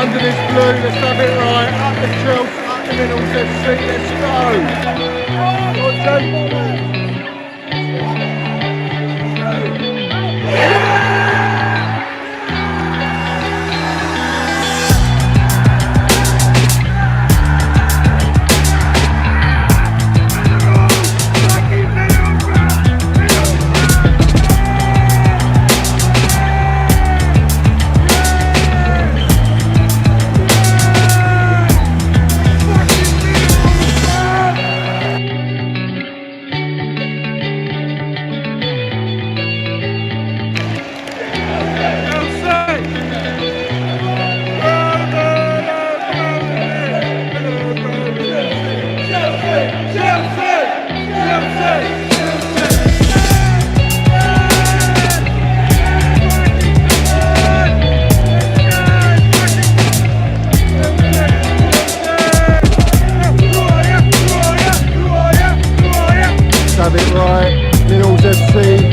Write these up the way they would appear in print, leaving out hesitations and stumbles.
under this blue, let's have it right. Up the Chelsea, up the Minerals FC, let's have it right, Minerals FC.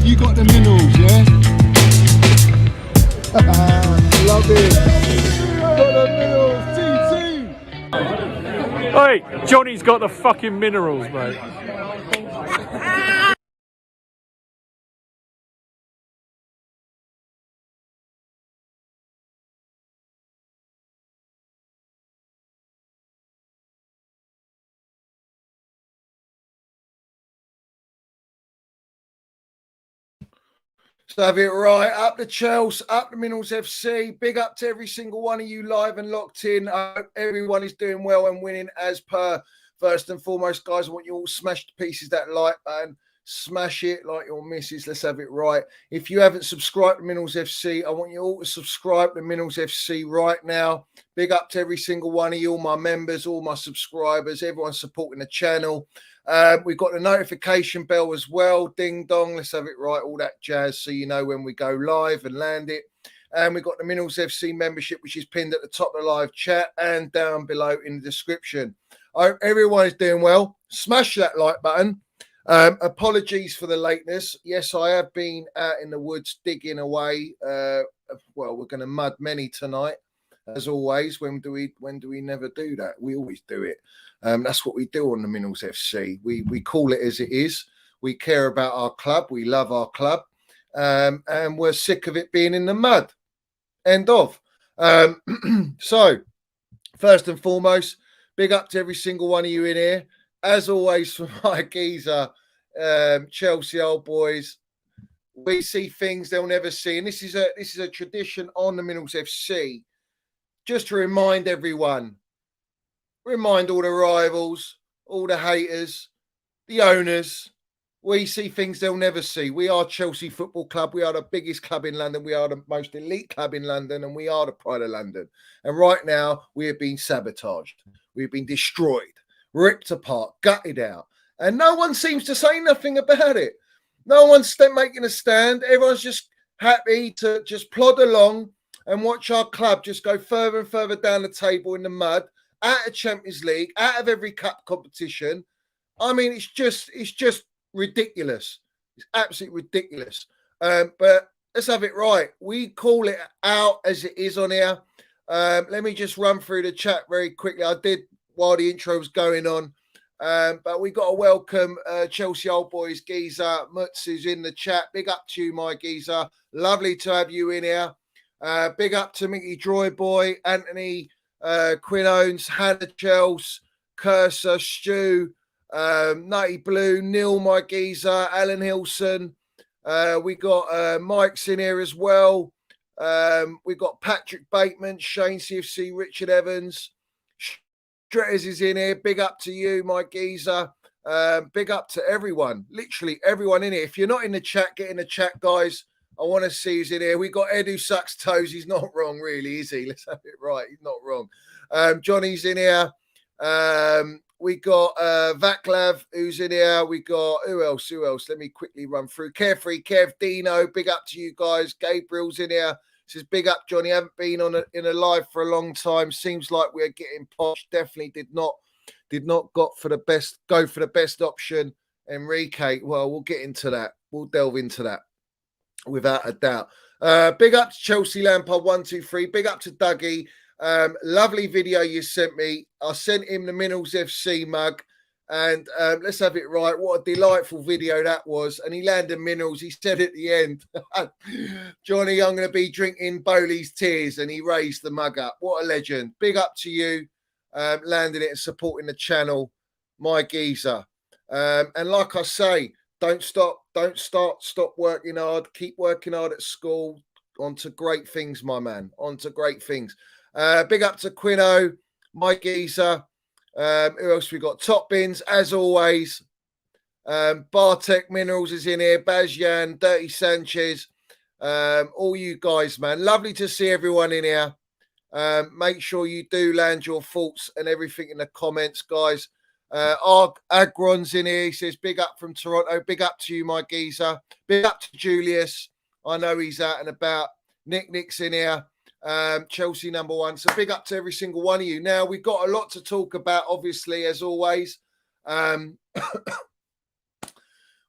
You got the minerals, yeah? Love it. Got the minerals, TT. Hey, Johnny's got the fucking minerals, mate. So have it right. Up the Chelsea, up the Minerals FC. Big up to every single one of you live and locked in. I hope everyone is doing well and winning as per. First and foremost, guys, I want you all smash to pieces that like button. Smash it like your missus. Let's have it right. If you haven't subscribed to Minerals FC, I want you all to subscribe to Minerals FC right now. Big up to every single one of you, all my members, all my subscribers, everyone supporting the channel. We've got the notification bell as well. Ding dong. Let's have it right. All that jazz so you know when we go live and land it. And we've got the Minerals FC membership, which is pinned at the top of the live chat and down below in the description. I hope everyone is doing well. Smash that like button. Apologies for the lateness. Yes, I have been out in the woods digging away. Well, we're going to mud many tonight, as always. When do we never do that? We always do it. That's what we do on the Minerals FC. We call it as it is. We care about our club. We love our club, and we're sick of it being in the mud. End of. So, first and foremost, big up to every single one of you in here. As always, for my geezer, Chelsea old boys, we see things they'll never see, and this is a tradition on the Minerals FC. Just to remind everyone, remind all the rivals, all the haters, the owners, we see things they'll never see. We are Chelsea Football Club. We are the biggest club in London. We are the most elite club in London, and we are the pride of London. And right now, we have been sabotaged. We've been destroyed, ripped apart, gutted out. And no one seems to say nothing about it. No one's making a stand. Everyone's just happy to just plod along and watch our club just go further and further down the table in the mud, out of Champions League, out of every cup competition. I mean, it's just ridiculous. It's absolutely ridiculous. But let's have it right. We call it out as it is on here. Let me just run through the chat very quickly. I did while the intro was going on. But we got to welcome Chelsea Old Boys geezer. Mutz is in the chat. Big up to you, my geezer. Lovely to have you in here. Big up to Mickey Droy Boy, Anthony Quinn Owens, Hannah Chels, Cursor, Stu, Nutty Blue, Neil, my geezer, Alan Hilson. We got Mike's in here as well. We got Patrick Bateman, Shane CFC, Richard Evans. Stretters is in here. Big up to you, my geezer. Big up to everyone, literally everyone in here. If you're not in the chat, get in the chat, guys. I want to see who's in here. We got Ed who sucks toes. He's not wrong, really, is he? Let's have it right. He's not wrong. Johnny's in here. We got Vaclav who's in here. We got who else? Let me quickly run through. Carefree, Kev, Dino. Big up to you guys. Gabriel's in here. Says big up, Johnny. Haven't been in a live for a long time. Seems like we're getting Poch. Definitely did not go for the best option. Enrique. Well, we'll get into that. We'll delve into that without a doubt. Big up to Chelsea Lampard 123. Big up to Dougie. Lovely video you sent me. I sent him the Minerals FC mug. And let's have it right. What a delightful video that was. And he landed minerals. He said at the end, Johnny, I'm going to be drinking Boehly's tears. And he raised the mug up. What a legend. Big up to you, landing it and supporting the channel, my geezer. And like I say, don't stop working hard. Keep working hard at school. On to great things, my man. On to great things. Big up to Quino, my geezer. Who else we got? Top Bins, as always. Bartek Minerals is in here. Bazjan, Dirty Sanchez. All you guys, man. Lovely to see everyone in here. Make sure you do land your thoughts and everything in the comments, guys. Agron's in here. He says, big up from Toronto. Big up to you, my geezer. Big up to Julius. I know he's out and about. Nick's in here. Chelsea number one. So big up to every single one of you. Now, we've got a lot to talk about, obviously, as always. We're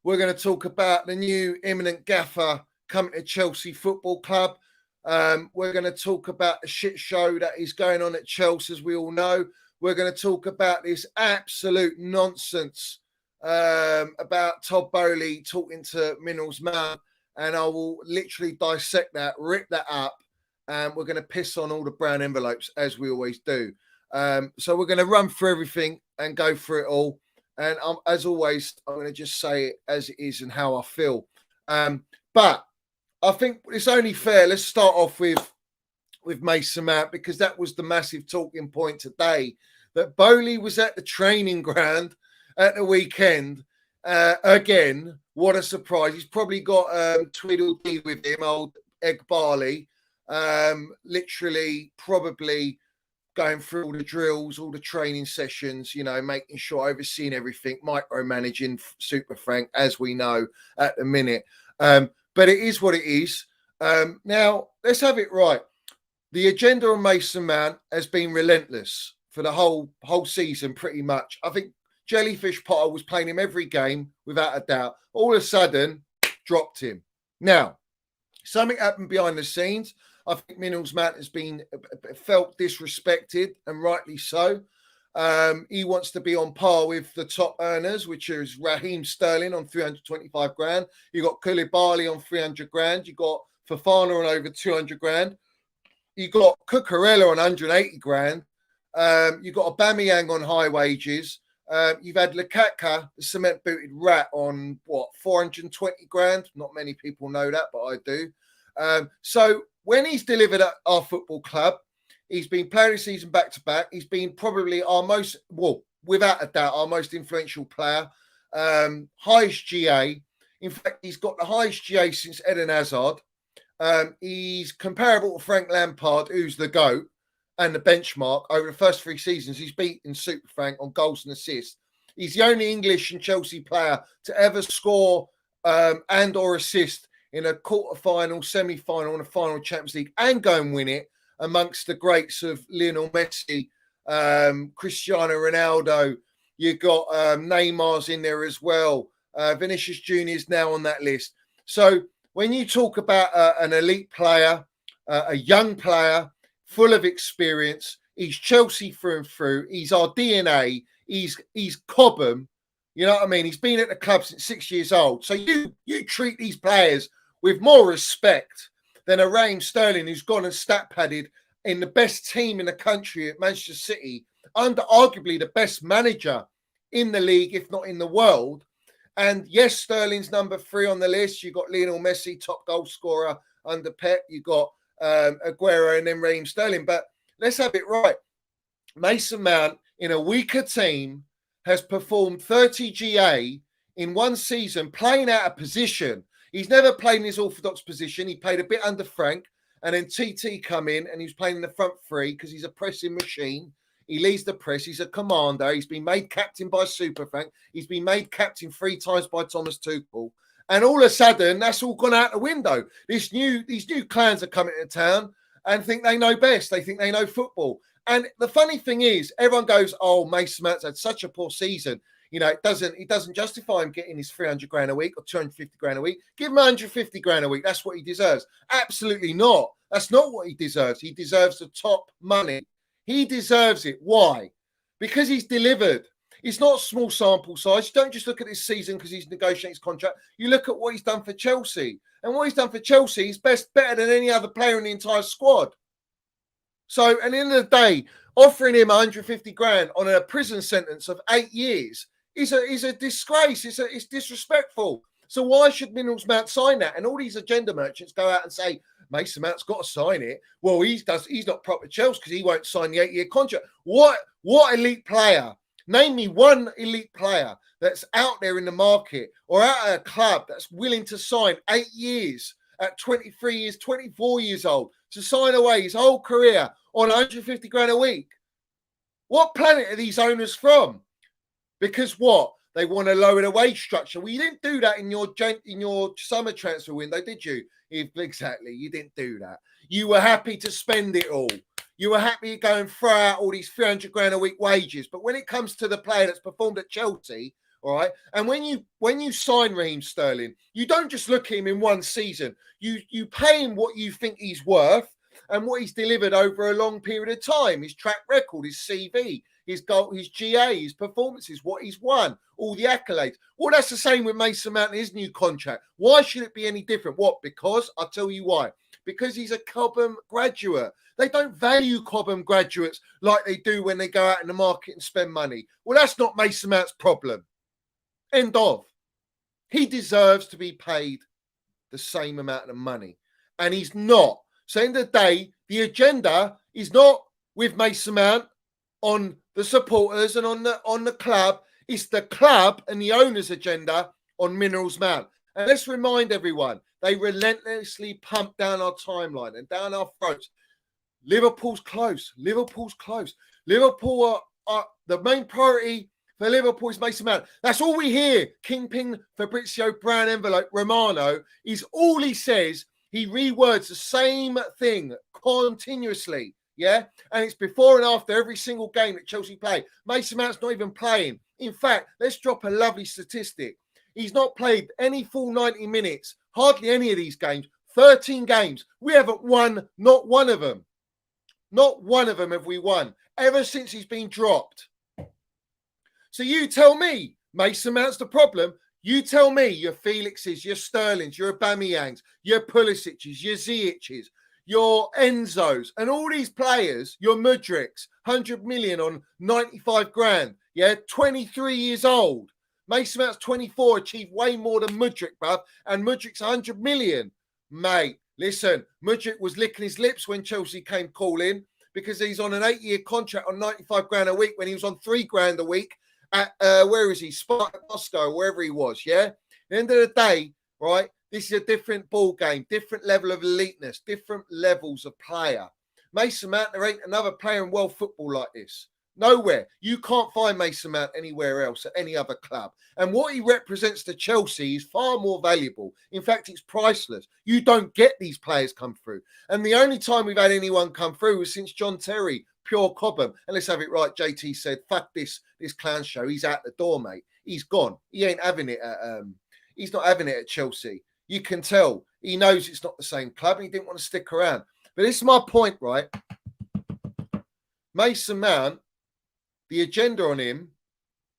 going to talk about the new imminent gaffer coming to Chelsea Football Club. We're going to talk about the shit show that is going on at Chelsea, as we all know. We're going to talk about this absolute nonsense about Todd Boehly talking to Minerals Mount, and I will literally dissect that, rip that up, and we're going to piss on all the brown envelopes, as we always do. So we're going to run through everything and go through it all. And as always, I'm going to just say it as it is and how I feel. But I think it's only fair. Let's start off with Mason Mount, because that was the massive talking point today, that Boehly was at the training ground at the weekend. Again, what a surprise. He's probably got Tweedledee with him, old Egg Barley. Literally probably going through all the drills, all the training sessions, you know, making sure, overseeing everything, micromanaging Super Frank, as we know at the minute. But it is what it is. Now, let's have it right. The agenda on Mason Mount has been relentless for the whole season, pretty much. I think Jellyfish Potter was playing him every game, without a doubt. All of a sudden, dropped him. Now, something happened behind the scenes. I think Minerals Mount has been felt disrespected, and rightly so. He wants to be on par with the top earners, which is Raheem Sterling on 325 grand. You got Koulibaly on 300 grand. You got Fofana on over 200 grand. You got Cucurella on 180 grand. You got Aubameyang on high wages. You've had Lukaku, the cement-booted rat, on 420 grand. Not many people know that, but I do. So when he's delivered at our football club, he's been player of the season back-to-back. He's been probably our most, without a doubt, our most influential player. Highest GA. In fact, he's got the highest GA since Eden Hazard. He's comparable to Frank Lampard, who's the GOAT and the benchmark. Over the first 3 seasons, he's beaten Super Frank on goals and assists. He's the only English and Chelsea player to ever score and or assist in a quarter-final, semi-final, and a final Champions League, and go and win it amongst the greats of Lionel Messi, Cristiano Ronaldo. You've got Neymar's in there as well. Vinicius Junior is now on that list. So when you talk about an elite player, a young player, full of experience, he's Chelsea through and through. He's our DNA. He's Cobham. You know what I mean? He's been at the club since 6 years old. So you treat these players with more respect than a Raheem Sterling, who's gone and stat padded in the best team in the country at Manchester City, under arguably the best manager in the league, if not in the world. And yes, Sterling's number 3 on the list. You've got Lionel Messi, top goal scorer under Pep. You've got Aguero and then Raheem Sterling. But let's have it right. Mason Mount, in a weaker team, has performed 30 GA in one season, playing out of position. He's never played in his orthodox position. He played a bit under Frank, and then TT come in, and he was playing in the front three because he's a pressing machine. He leads the press. He's a commander. He's been made captain by Super Frank. He's been made captain 3 times by Thomas Tuchel. And all of a sudden, that's all gone out the window. These new clans are coming to town and think they know best. They think they know football. And the funny thing is, everyone goes, "Oh, Mason Mount's had such a poor season. You know, it doesn't justify him getting his 300 grand a week or 250 grand a week. Give him 150 grand a week. That's what he deserves." Absolutely not. That's not what he deserves. He deserves the top money. He deserves it. Why? Because he's delivered. It's not a small sample size. You don't just look at this season because he's negotiating his contract. You look at what he's done for Chelsea. And what he's done for Chelsea is better than any other player in the entire squad. So, at the end of the day, offering him 150 grand on a prison sentence of 8 years is a disgrace. It's disrespectful. So why should Minerals Mount sign that? And all these agenda merchants go out and say, Mason Mount's got to sign it. Well, he's not proper Chelsea because he won't sign the 8-year contract. What elite player? Name me one elite player that's out there in the market or out at a club that's willing to sign 8 years at 23 years, 24 years old to sign away his whole career on 150 grand a week. What planet are these owners from? Because what? They want to lower the wage structure. Well, you didn't do that in your summer transfer window, did you? Exactly. You didn't do that. You were happy to spend it all. You were happy to go and throw out all these 300 grand a week wages. But when it comes to the player that's performed at Chelsea, all right, and when you sign Raheem Sterling, you don't just look at him in one season. You pay him what you think he's worth and what he's delivered over a long period of time. His track record, his CV, his goal, his GA, his performances, what he's won, all the accolades. Well, that's the same with Mason Mount and his new contract. Why should it be any different? What? Because I'll tell you why. Because he's a Cobham graduate. They don't value Cobham graduates like they do when they go out in the market and spend money. Well, that's not Mason Mount's problem. End of. He deserves to be paid the same amount of money. And he's not. So at the end of the day, the agenda is not with Mason Mount on the supporters and on the club. It's the club and the owner's agenda on Minerals Mount. And let's remind everyone, they relentlessly pump down our timeline and down our throats. Liverpool's close. Liverpool are the main priority for Liverpool is Mason Mount. That's all we hear. Kingpin, Fabrizio, Brown envelope, Romano is all he says. He rewords the same thing continuously. Yeah. And it's before and after every single game that Chelsea play. Mason Mount's not even playing. In fact, let's drop a lovely statistic. He's not played any full 90 minutes, hardly any of these games, 13 games. We haven't won not one of them. Not one of them have we won ever since he's been dropped. So you tell me, Mason Mount's the problem. You tell me your Felixes, your Sterlings, your Aubameyangs, your Pulisic's, your Ziyech's, your Enzos, and all these players, your Mudriks, 100 million on 95 grand. Yeah, 23 years old. Mason Mount's 24, achieved way more than Mudrik, bruv, and Mudrik's 100 million. Mate, listen, Mudrik was licking his lips when Chelsea came calling because he's on an 8-year contract on 95 grand a week when he was on 3 grand a week at, where is he? Spartak Moscow, wherever he was, yeah? At the end of the day, right, this is a different ball game, different level of eliteness, different levels of player. Mason Mount, there ain't another player in world football like this. Nowhere. You can't find Mason Mount anywhere else at any other club. And what he represents to Chelsea is far more valuable. In fact, it's priceless. You don't get these players come through. And the only time we've had anyone come through was since John Terry, pure Cobham. And let's have it right. JT said, fuck this clown show. He's out the door, mate. He's gone. He ain't having it at, he's not having it at Chelsea. You can tell. He knows it's not the same club and he didn't want to stick around. But this is my point, right? Mason Mount, the agenda on him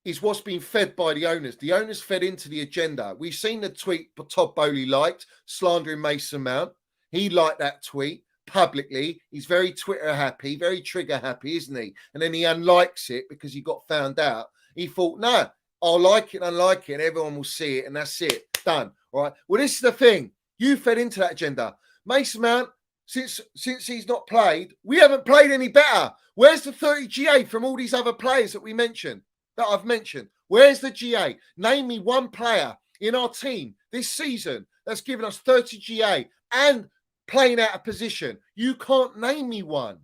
is what's been fed by the owners. The owners fed into the agenda. We've seen the tweet Todd Boehly liked, slandering Mason Mount. He liked that tweet publicly. He's very Twitter happy, very trigger happy, isn't he? And then he unlikes it because he got found out. He thought, no, I'll like it and unlike it and everyone will see it and that's it. Done. All right. Well, this is the thing. You fed into that agenda. Mason Mount, since he's not played, we haven't played any better. Where's the 30 GA from all these other players that we mentioned? that I've mentioned. Where's the GA? Name me one player in our team this season that's given us 30 GA and playing out of position. You can't name me one.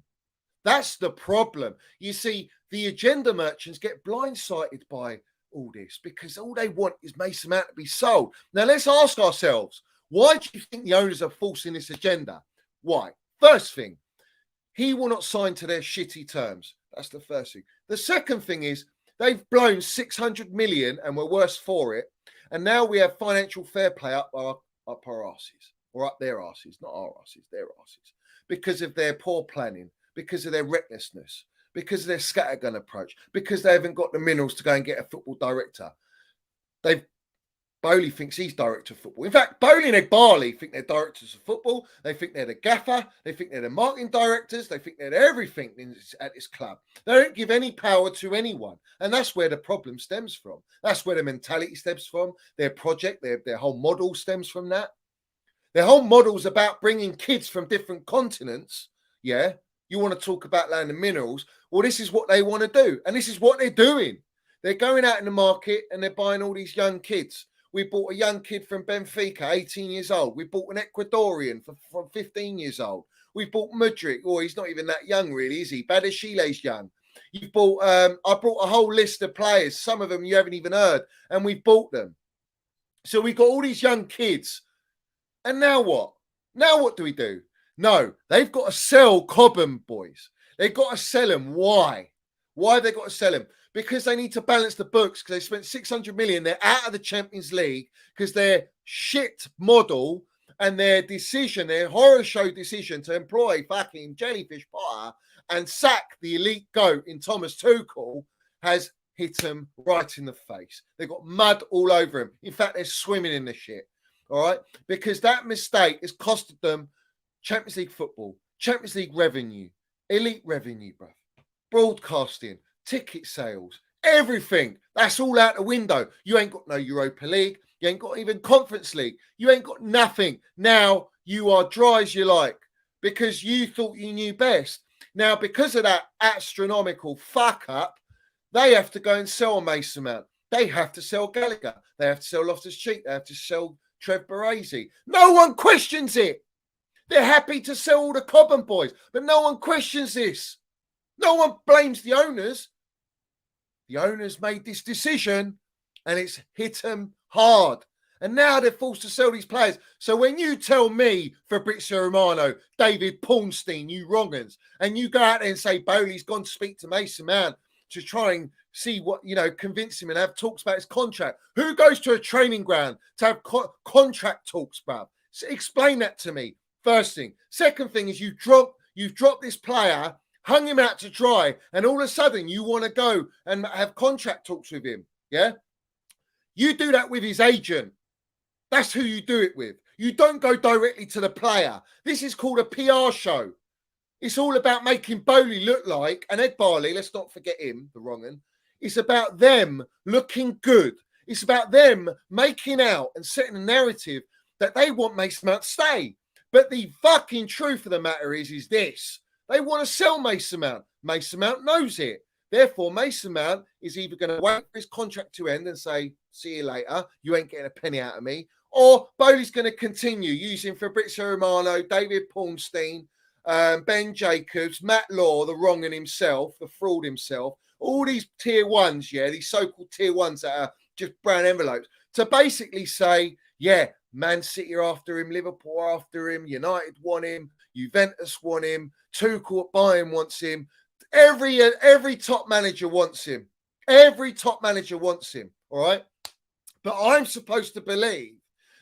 That's the problem. You see, the agenda merchants get blindsided by all this because all they want is Mason Mount to be sold. Now, let's ask ourselves, why do you think the owners are forcing this agenda? Why? First thing, he will not sign to their shitty terms. That's the first thing. The second thing is they've blown 600 million and we're worse for it. And now we have financial fair play up our asses, or up their asses, not our asses, their asses, because of their poor planning, because of their recklessness, because of their scattergun approach, because they haven't got the minerals to go and get a football director. Boehly thinks he's director of football. In fact, Boehly and Boehly think they're directors of football. They think they're the gaffer. They think they're the marketing directors. They think they're everything at this club. They don't give any power to anyone. And that's where the problem stems from. That's where the mentality stems from. Their project, their whole model stems from that. Their whole model's about bringing kids from different continents. Yeah. You want to talk about land and minerals. Well, this is what they want to do. And this is what they're doing. They're going out in the market and they're buying all these young kids. We bought a young kid from Benfica, 18 years old. We bought an Ecuadorian from 15 years old. We bought Mudryk. Oh, he's not even that young, really, is he? Badashile's young. You've bought. I brought a whole list of players. Some of them you haven't even heard, and we bought them. So we got all these young kids. And now what? Now what do we do? No, they've got to sell Cobham boys. They've got to sell them. Why? Why have they got to sell them? Because they need to balance the books because they spent 600 million. They're out of the Champions League because their shit model and their decision, their horror show decision to employ fucking Jellyfish Potter and sack the elite goat in Thomas Tuchel has hit them right in the face. They've got mud all over them. In fact, they're swimming in the shit. All right? Because that mistake has costed them Champions League football, Champions League revenue, elite revenue, bro, broadcasting, ticket sales, everything. That's all out the window. You ain't got no Europa League. You ain't got even Conference League. You ain't got nothing. Now you are dry as you like because you thought you knew best. Now, because of that astronomical fuck up, they have to go and sell Mason Mount. They have to sell Gallagher. They have to sell Loftus-Cheek. They have to sell Trev Baresi. No one questions it. They're happy to sell all the Cobham boys, but no one questions this. No one blames the owners. The owners made this decision and it's hit them hard. And now they're forced to sell these players. So when you tell me, Fabrizio Romano, David Paulstein, you wrong'uns, and you go out there and say Boehly's gone to speak to Mason Mount to try and see what, convince him and have talks about his contract. Who goes to a training ground to have contract talks, bruv? So explain that to me. First thing. Second thing is you've dropped this player, hung him out to dry, and all of a sudden you want to go and have contract talks with him. Yeah? You do that with his agent. That's who you do it with. You don't go directly to the player. This is called a PR show. It's all about making Boehly look like, and Ed Barley, let's not forget him, the wrong one. It's about them looking good. It's about them making out and setting a narrative that they want Mason Mount to stay. But the fucking truth of the matter is this. They want to sell Mason Mount. Mason Mount knows it. Therefore, Mason Mount is either going to wait for his contract to end and say, see you later, you ain't getting a penny out of me, or Boehly's going to continue using Fabrizio Romano, David Paulstein, Ben Jacobs, Matt Law, the wrong in himself, the fraud himself, all these tier ones, yeah, these so-called tier ones that are just brown envelopes, to basically say, yeah, Man City are after him, Liverpool are after him, United want him, Juventus want him, Tuchel at Bayern wants him. Every top manager wants him. Every top manager wants him, all right? But I'm supposed to believe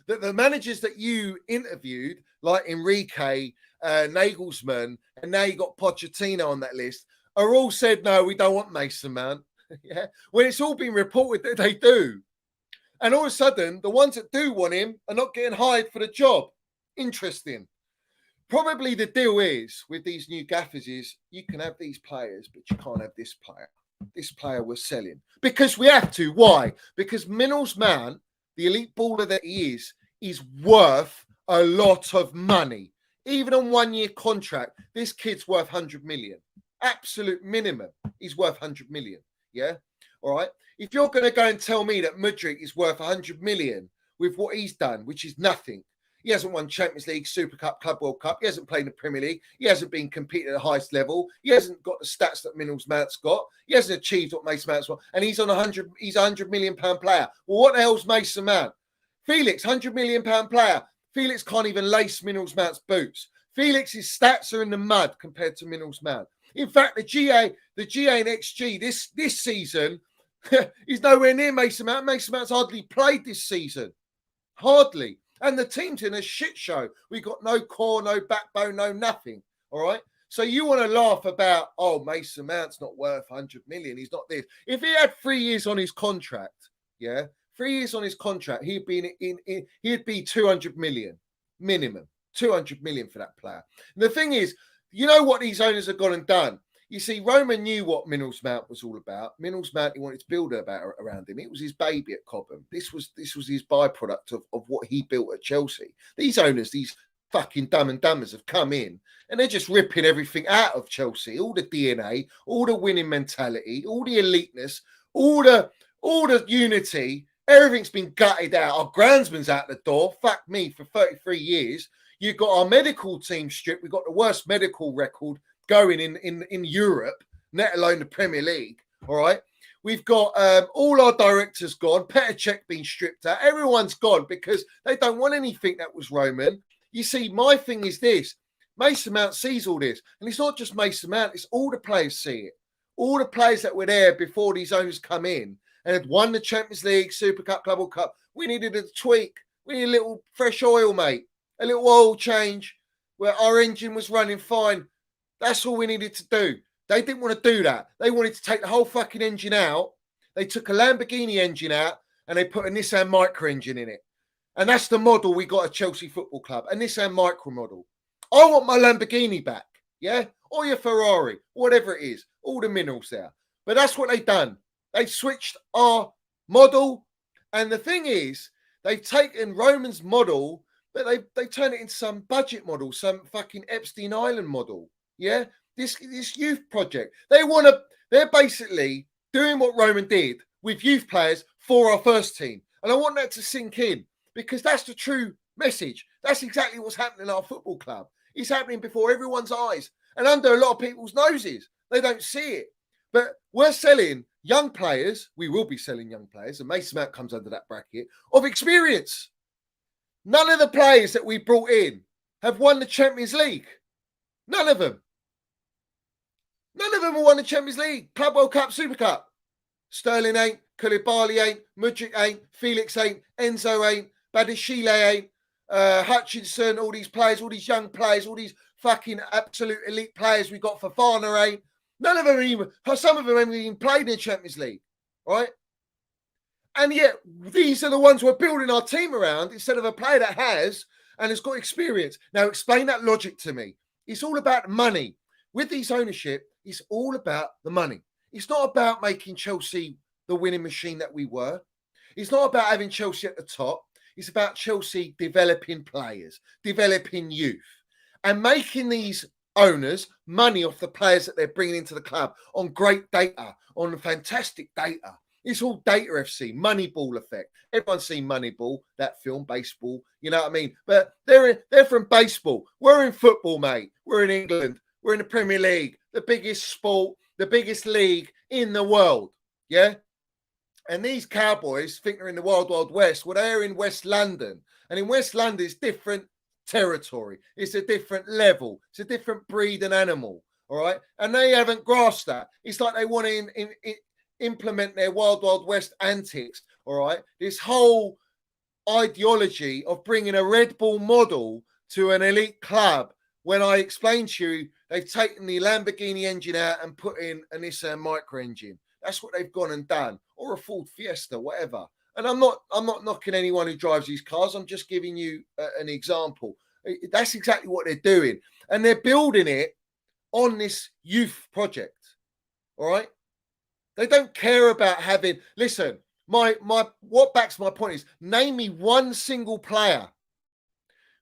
that the managers that you interviewed, like Enrique, Nagelsmann, and now you got Pochettino on that list, are all said, no, we don't want Mason Mount. Yeah, when it's all been reported that they do. And all of a sudden, the ones that do want him are not getting hired for the job. Interesting. Probably the deal is with these new gaffers is you can have these players, but you can't have this player. This player we're selling because we have to. Why? Because Minerals Mount, the elite baller that he is worth a lot of money. Even on 1 year contract, this kid's worth 100 million. Absolute minimum. He's worth 100 million. Yeah. All right. If you're going to go and tell me that Mudryk is worth 100 million with what he's done, which is nothing. He hasn't won Champions League, Super Cup, Club World Cup. He hasn't played in the Premier League. He hasn't been competing at the highest level. He hasn't got the stats that Mount's got. He hasn't achieved what Mason Mount's got. And he's on 100. He's a £100 million player. Well, what the hell's Mason Mount? Felix, £100 million player. Felix can't even lace Mount's boots. Felix's stats are in the mud compared to Mount. In fact, the GA and XG this season is nowhere near Mason Mount. Mason Mount's hardly played this season. Hardly. And the team's in a shit show. We got no core, no backbone, no nothing. All right. So you want to laugh about, oh, Mason Mount's not worth 100 million. He's not this. If he had 3 years on his contract, 3 years on his contract, he'd be 200 million minimum. 200 million for that player. And the thing is, you know what these owners have gone and done? You see, Roman knew what Mount was all about. Mount, he wanted to build around him. It was his baby at Cobham. This was his byproduct of what he built at Chelsea. These owners, these fucking dumb and dumbers have come in and they're just ripping everything out of Chelsea. All the DNA, all the winning mentality, all the eliteness, all the unity. Everything's been gutted out. Our groundsman's out the door. Fuck me, for 33 years. You've got our medical team stripped. We've got the worst medical record going in Europe, let alone the Premier League. All right. We've got all our directors gone. Petr Cech being stripped out. Everyone's gone because they don't want anything that was Roman. You see, my thing is this. Mason Mount sees all this. And it's not just Mason Mount. It's all the players see it. All the players that were there before these owners come in and had won the Champions League, Super Cup, Club World Cup. We needed a tweak. We need a little fresh oil, mate. A little oil change where our engine was running fine. That's all we needed to do. They didn't want to do that. They wanted to take the whole fucking engine out. They took a Lamborghini engine out and they put a Nissan Micra engine in it. And that's the model we got at Chelsea Football Club, a Nissan Micra model. I want my Lamborghini back, yeah? Or your Ferrari, whatever it is. All the minerals there. But that's what they've done. They switched our model. And the thing is, they've taken Roman's model, but they turned it into some budget model, some fucking Epstein Island model. Yeah, this youth project. They're basically doing what Roman did with youth players for our first team. And I want that to sink in because that's the true message. That's exactly what's happening in our football club. It's happening before everyone's eyes and under a lot of people's noses. They don't see it. But we're selling young players. We will be selling young players. And Mason Mount comes under that bracket of experience. None of the players that we brought in have won the Champions League. None of them. None of them have won the Champions League, Club World Cup, Super Cup. Sterling ain't, Koulibaly ain't, Mudryk ain't, Felix ain't, Enzo ain't, Badiashile ain't, Hutchinson, all these players, all these young players, all these fucking absolute elite players we got. Fofana ain't. None of them even, some of them haven't even played in the Champions League, right? And yet, these are the ones we're building our team around instead of a player that has and has got experience. Now, explain that logic to me. It's all about money. With these ownership, it's all about the money. It's not about making Chelsea the winning machine that we were. It's not about having Chelsea at the top. It's about Chelsea developing players, developing youth, and making these owners money off the players that they're bringing into the club on great data, on fantastic data. It's all data FC, Moneyball effect. Everyone's seen Moneyball, that film, baseball, you know what I mean? But they're from baseball. We're in football, mate. We're in England. We're in the Premier League, the biggest sport, the biggest league in the world, yeah? And these cowboys think they're in the Wild Wild West. Well, they're in West London. And in West London, it's different territory. It's a different level. It's a different breed and animal, all right? And they haven't grasped that. It's like they want to implement their Wild Wild West antics, all right? This whole ideology of bringing a Red Bull model to an elite club. When I explained to you, they've taken the Lamborghini engine out and put in a Nissan Micra engine. That's what they've gone and done, or a Ford Fiesta, whatever. And I'm not knocking anyone who drives these cars. I'm just giving you an example. That's exactly what they're doing, and they're building it on this youth project. All right, they don't care about having. Listen, my what backs my point is name me one single player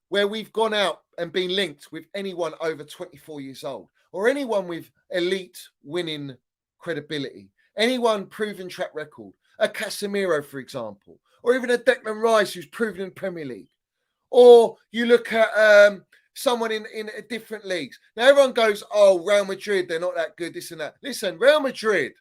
where we've gone out and been linked with anyone over 24 years old or anyone with elite winning credibility. anyone proven track record, a Casemiro, for example, or even a Declan Rice who's proven in Premier League, or you look at someone in different leagues. Now everyone goes, "Oh, Real Madrid, they're not that good, this and that." Listen, Real Madrid,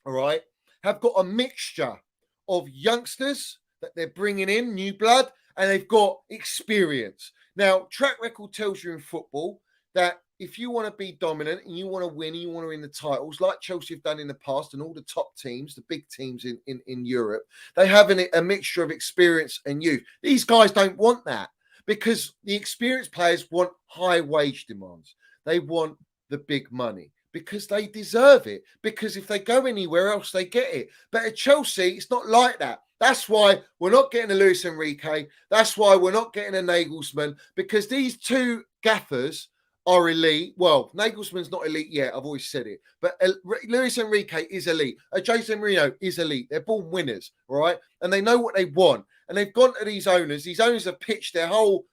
all right, have got a mixture of youngsters that they're bringing in, new blood, and they've got experience. Now, track record tells you in football that if you want to be dominant and you want to win and you want to win the titles, like Chelsea have done in the past and all the top teams, the big teams in Europe, they have a mixture of experience and youth. These guys don't want that because the experienced players want high wage demands. They want the big money because they deserve it. Because if they go anywhere else, they get it. But at Chelsea, it's not like that. That's why we're not getting a Luis Enrique. That's why we're not getting a Nagelsmann, because these two gaffers are elite. Well, Nagelsmann's not elite yet. I've always said it. But Luis Enrique is elite. Jose Mourinho is elite. They're born winners, all right? And they know what they want. And they've gone to these owners. These owners have pitched their whole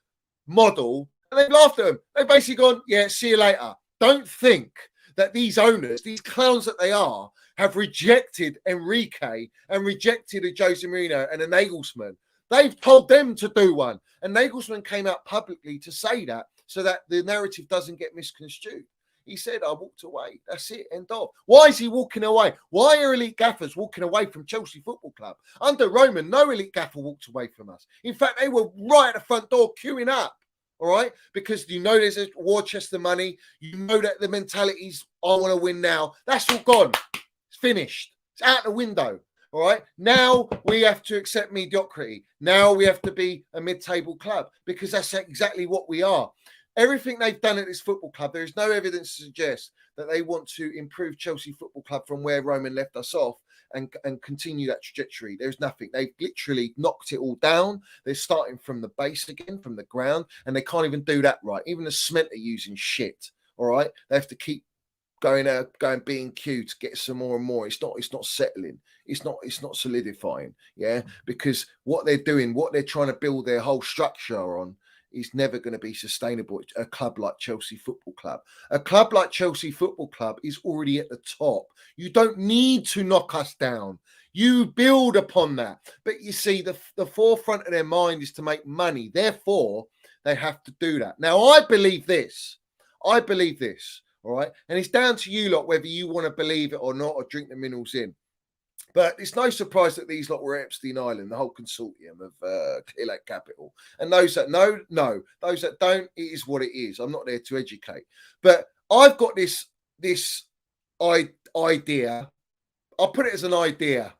model, and they've laughed at them. They've basically gone, yeah, see you later. Don't think that these owners, these clowns that they are, have rejected Enrique and rejected a Jose Mourinho and a Nagelsmann. They've told them to do one. And Nagelsmann came out publicly to say that so that the narrative doesn't get misconstrued. He said, I walked away. That's it. End of. Why is he walking away? Why are elite gaffers walking away from Chelsea Football Club? Under Roman, no elite gaffer walked away from us. In fact, they were right at the front door queuing up. All right, because you know there's a war chest of money. You know that the mentality's, I want to win now. That's all gone. It's finished. It's out the window. All right, now we have to accept mediocrity. Now we have to be a mid-table club because that's exactly what we are. Everything they've done at this football club, there is no evidence to suggest that they want to improve Chelsea Football Club from where Roman left us off and continue that trajectory. There's nothing. They've literally knocked it all down. They're starting from the base again, from the ground, and they can't even do that right. Even the cement they're using shit. All right, they have to keep going B&Q to get some more and more. It's not settling. It's not solidifying. Yeah, because what they're doing, what they're trying to build their whole structure on, is never going to be sustainable. A club like Chelsea Football Club. A club like Chelsea Football Club is already at the top. You don't need to knock us down. You build upon that. But you see, the forefront of their mind is to make money. Therefore, they have to do that. Now, I believe this. All right? And it's down to you lot whether you want to believe it or not or drink the minerals in. But it's no surprise that these lot were at Epstein Island, the whole consortium of Clear Lake Capital. And those that know. Those that don't, it is what it is. I'm not there to educate. But I've got this idea. I'll put it as an idea,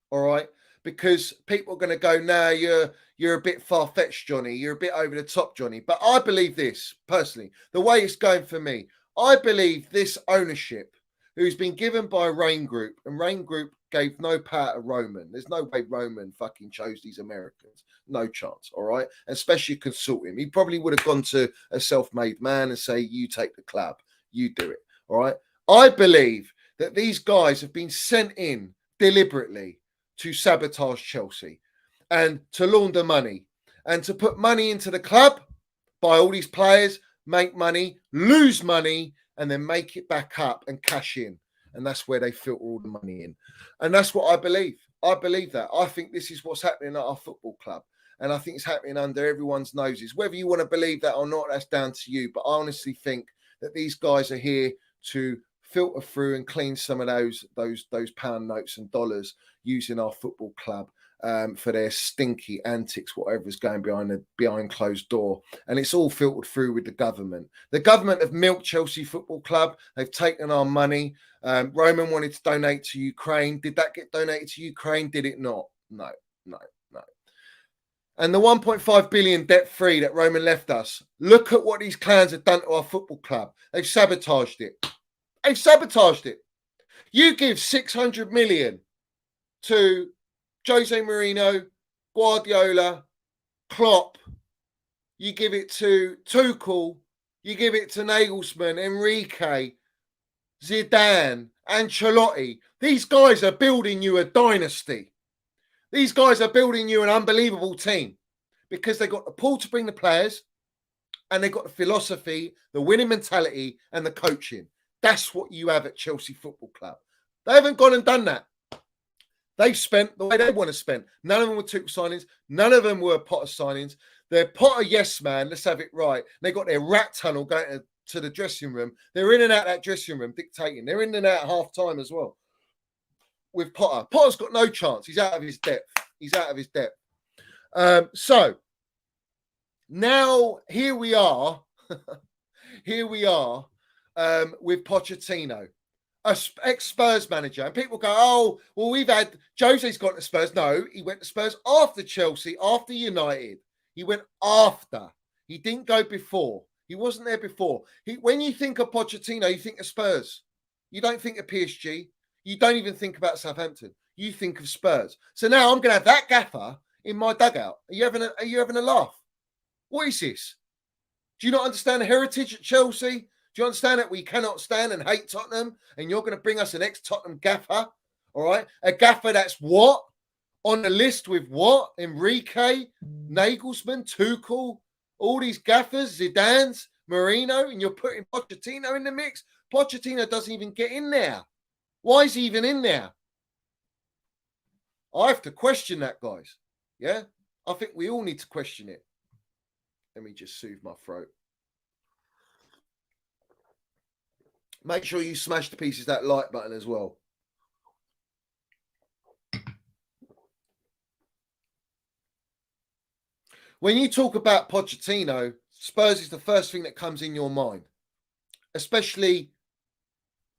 all right? Because people are going to go, nah, you're a bit far-fetched, Johnny. You're a bit over the top, Johnny. But I believe this, personally, the way it's going for me. I believe this ownership, who's been given by Rain Group, and Rain Group gave no power to Roman. There's no way Roman fucking chose these Americans. No chance, all right? Especially consult him. He probably would have gone to a self-made man and say, you take the club. You do it, all right? I believe that these guys have been sent in deliberately to sabotage Chelsea and to launder money and to put money into the club, buy all these players, make money, lose money, and then make it back up and cash in. And that's where they filter all the money in. And that's what I believe. I believe that. I think this is what's happening at our football club. And I think it's happening under everyone's noses. Whether you want to believe that or not, that's down to you. But I honestly think that these guys are here to filter through and clean some of those pound notes and dollars using our football club for their stinky antics, whatever's going behind closed door. And it's all filtered through with the government. The government have milked Chelsea Football Club. They've taken our money. Roman wanted to donate to Ukraine. Did that get donated to Ukraine? Did it not? No. And the 1.5 billion debt free that Roman left us, look at what these clans have done to our football club. They've sabotaged it. You give 600 million to Jose Mourinho, Guardiola, Klopp. You give it to Tuchel. You give it to Nagelsmann, Enrique, Zidane, Ancelotti. These guys are building you a dynasty. These guys are building you an unbelievable team because they got the pull to bring the players and they got the philosophy, the winning mentality and the coaching. That's what you have at Chelsea Football Club. They haven't gone and done that. They've spent the way they want to spend. None of them were Tuchel signings. None of them were Potter signings. They're Potter yes man. Let's have it right. They got their rat tunnel going to the dressing room. They're in and out of that dressing room dictating. They're in and out at half time as well. With Potter. Potter's got no chance. He's out of his depth. He's out of his depth. So now here we are. Here we are with Pochettino, a ex-Spurs manager. And people go, oh, well, we've had Jose's gone to Spurs. No, he went to Spurs after Chelsea, after United. He went after. He didn't go before. He wasn't there before. When you think of Pochettino, you think of Spurs. You don't think of PSG. You don't even think about Southampton. You think of Spurs. So now I'm going to have that gaffer in my dugout. Are you having a laugh? What is this? Do you not understand the heritage at Chelsea? Do you understand that we cannot stand and hate Tottenham? And you're going to bring us an ex-Tottenham gaffer, all right? A gaffer that's what? On the list with what? Enrique, Nagelsmann, Tuchel, all these gaffers, Zidane's, Marino, and you're putting Pochettino in the mix? Pochettino doesn't even get in there. Why is he even in there? I have to question that, guys. Yeah? I think we all need to question it. Let me just soothe my throat. Make sure you smash the pieces of that like button as well. When you talk about Pochettino, Spurs is the first thing that comes in your mind, especially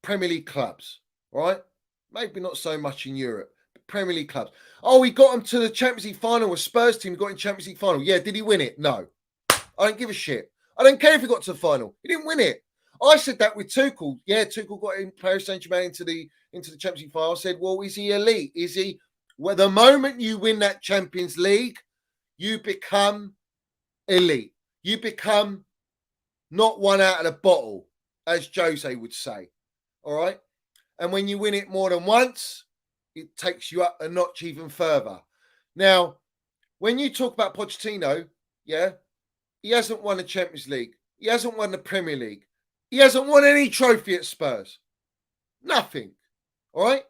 Premier League clubs, right? Maybe not so much in Europe, but Premier League clubs. Oh, he got him to the Champions League final. A Spurs team got in Champions League final. Yeah, did he win it? No. I don't give a shit. I don't care if he got to the final. He didn't win it. I said that with Tuchel. Yeah, Tuchel got in Paris Saint-Germain into the Champions League final. I said, well, is he elite? Is he? Well, the moment you win that Champions League, you become elite. You become not one out of the bottle, as Jose would say. All right? And when you win it more than once, it takes you up a notch even further. Now, when you talk about Pochettino, yeah, he hasn't won the Champions League. He hasn't won the Premier League. He hasn't won any trophy at Spurs. Nothing. All right?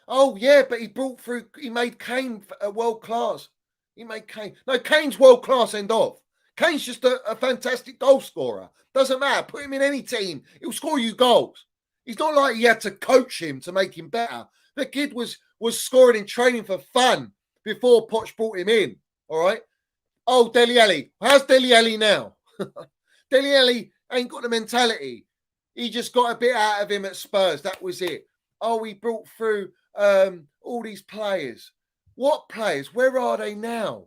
Oh, yeah, but he made Kane a world class. He made Kane. No, Kane's world class, end of. Kane's just a fantastic goal scorer. Doesn't matter. Put him in any team. He'll score you goals. It's not like you had to coach him to make him better. The kid was scoring in training for fun before Poch brought him in. All right? Oh, Dele Alli. How's Dele Alli now? Dele Alli ain't got the mentality. He just got a bit out of him at Spurs. That was it. Oh, he brought through all these players. What players? Where are they now?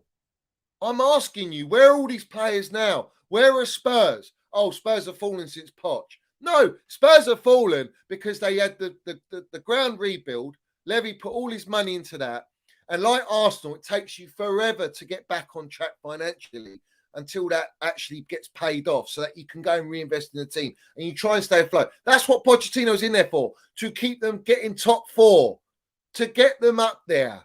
I'm asking you, where are all these players now? Where are Spurs? Oh, Spurs have fallen since Poch. No, Spurs have fallen because they had the ground rebuild. Levy put all his money into that. And like Arsenal, it takes you forever to get back on track financially until that actually gets paid off so that you can go and reinvest in the team and you try and stay afloat. That's what Pochettino's in there for, to keep them getting top four, to get them up there.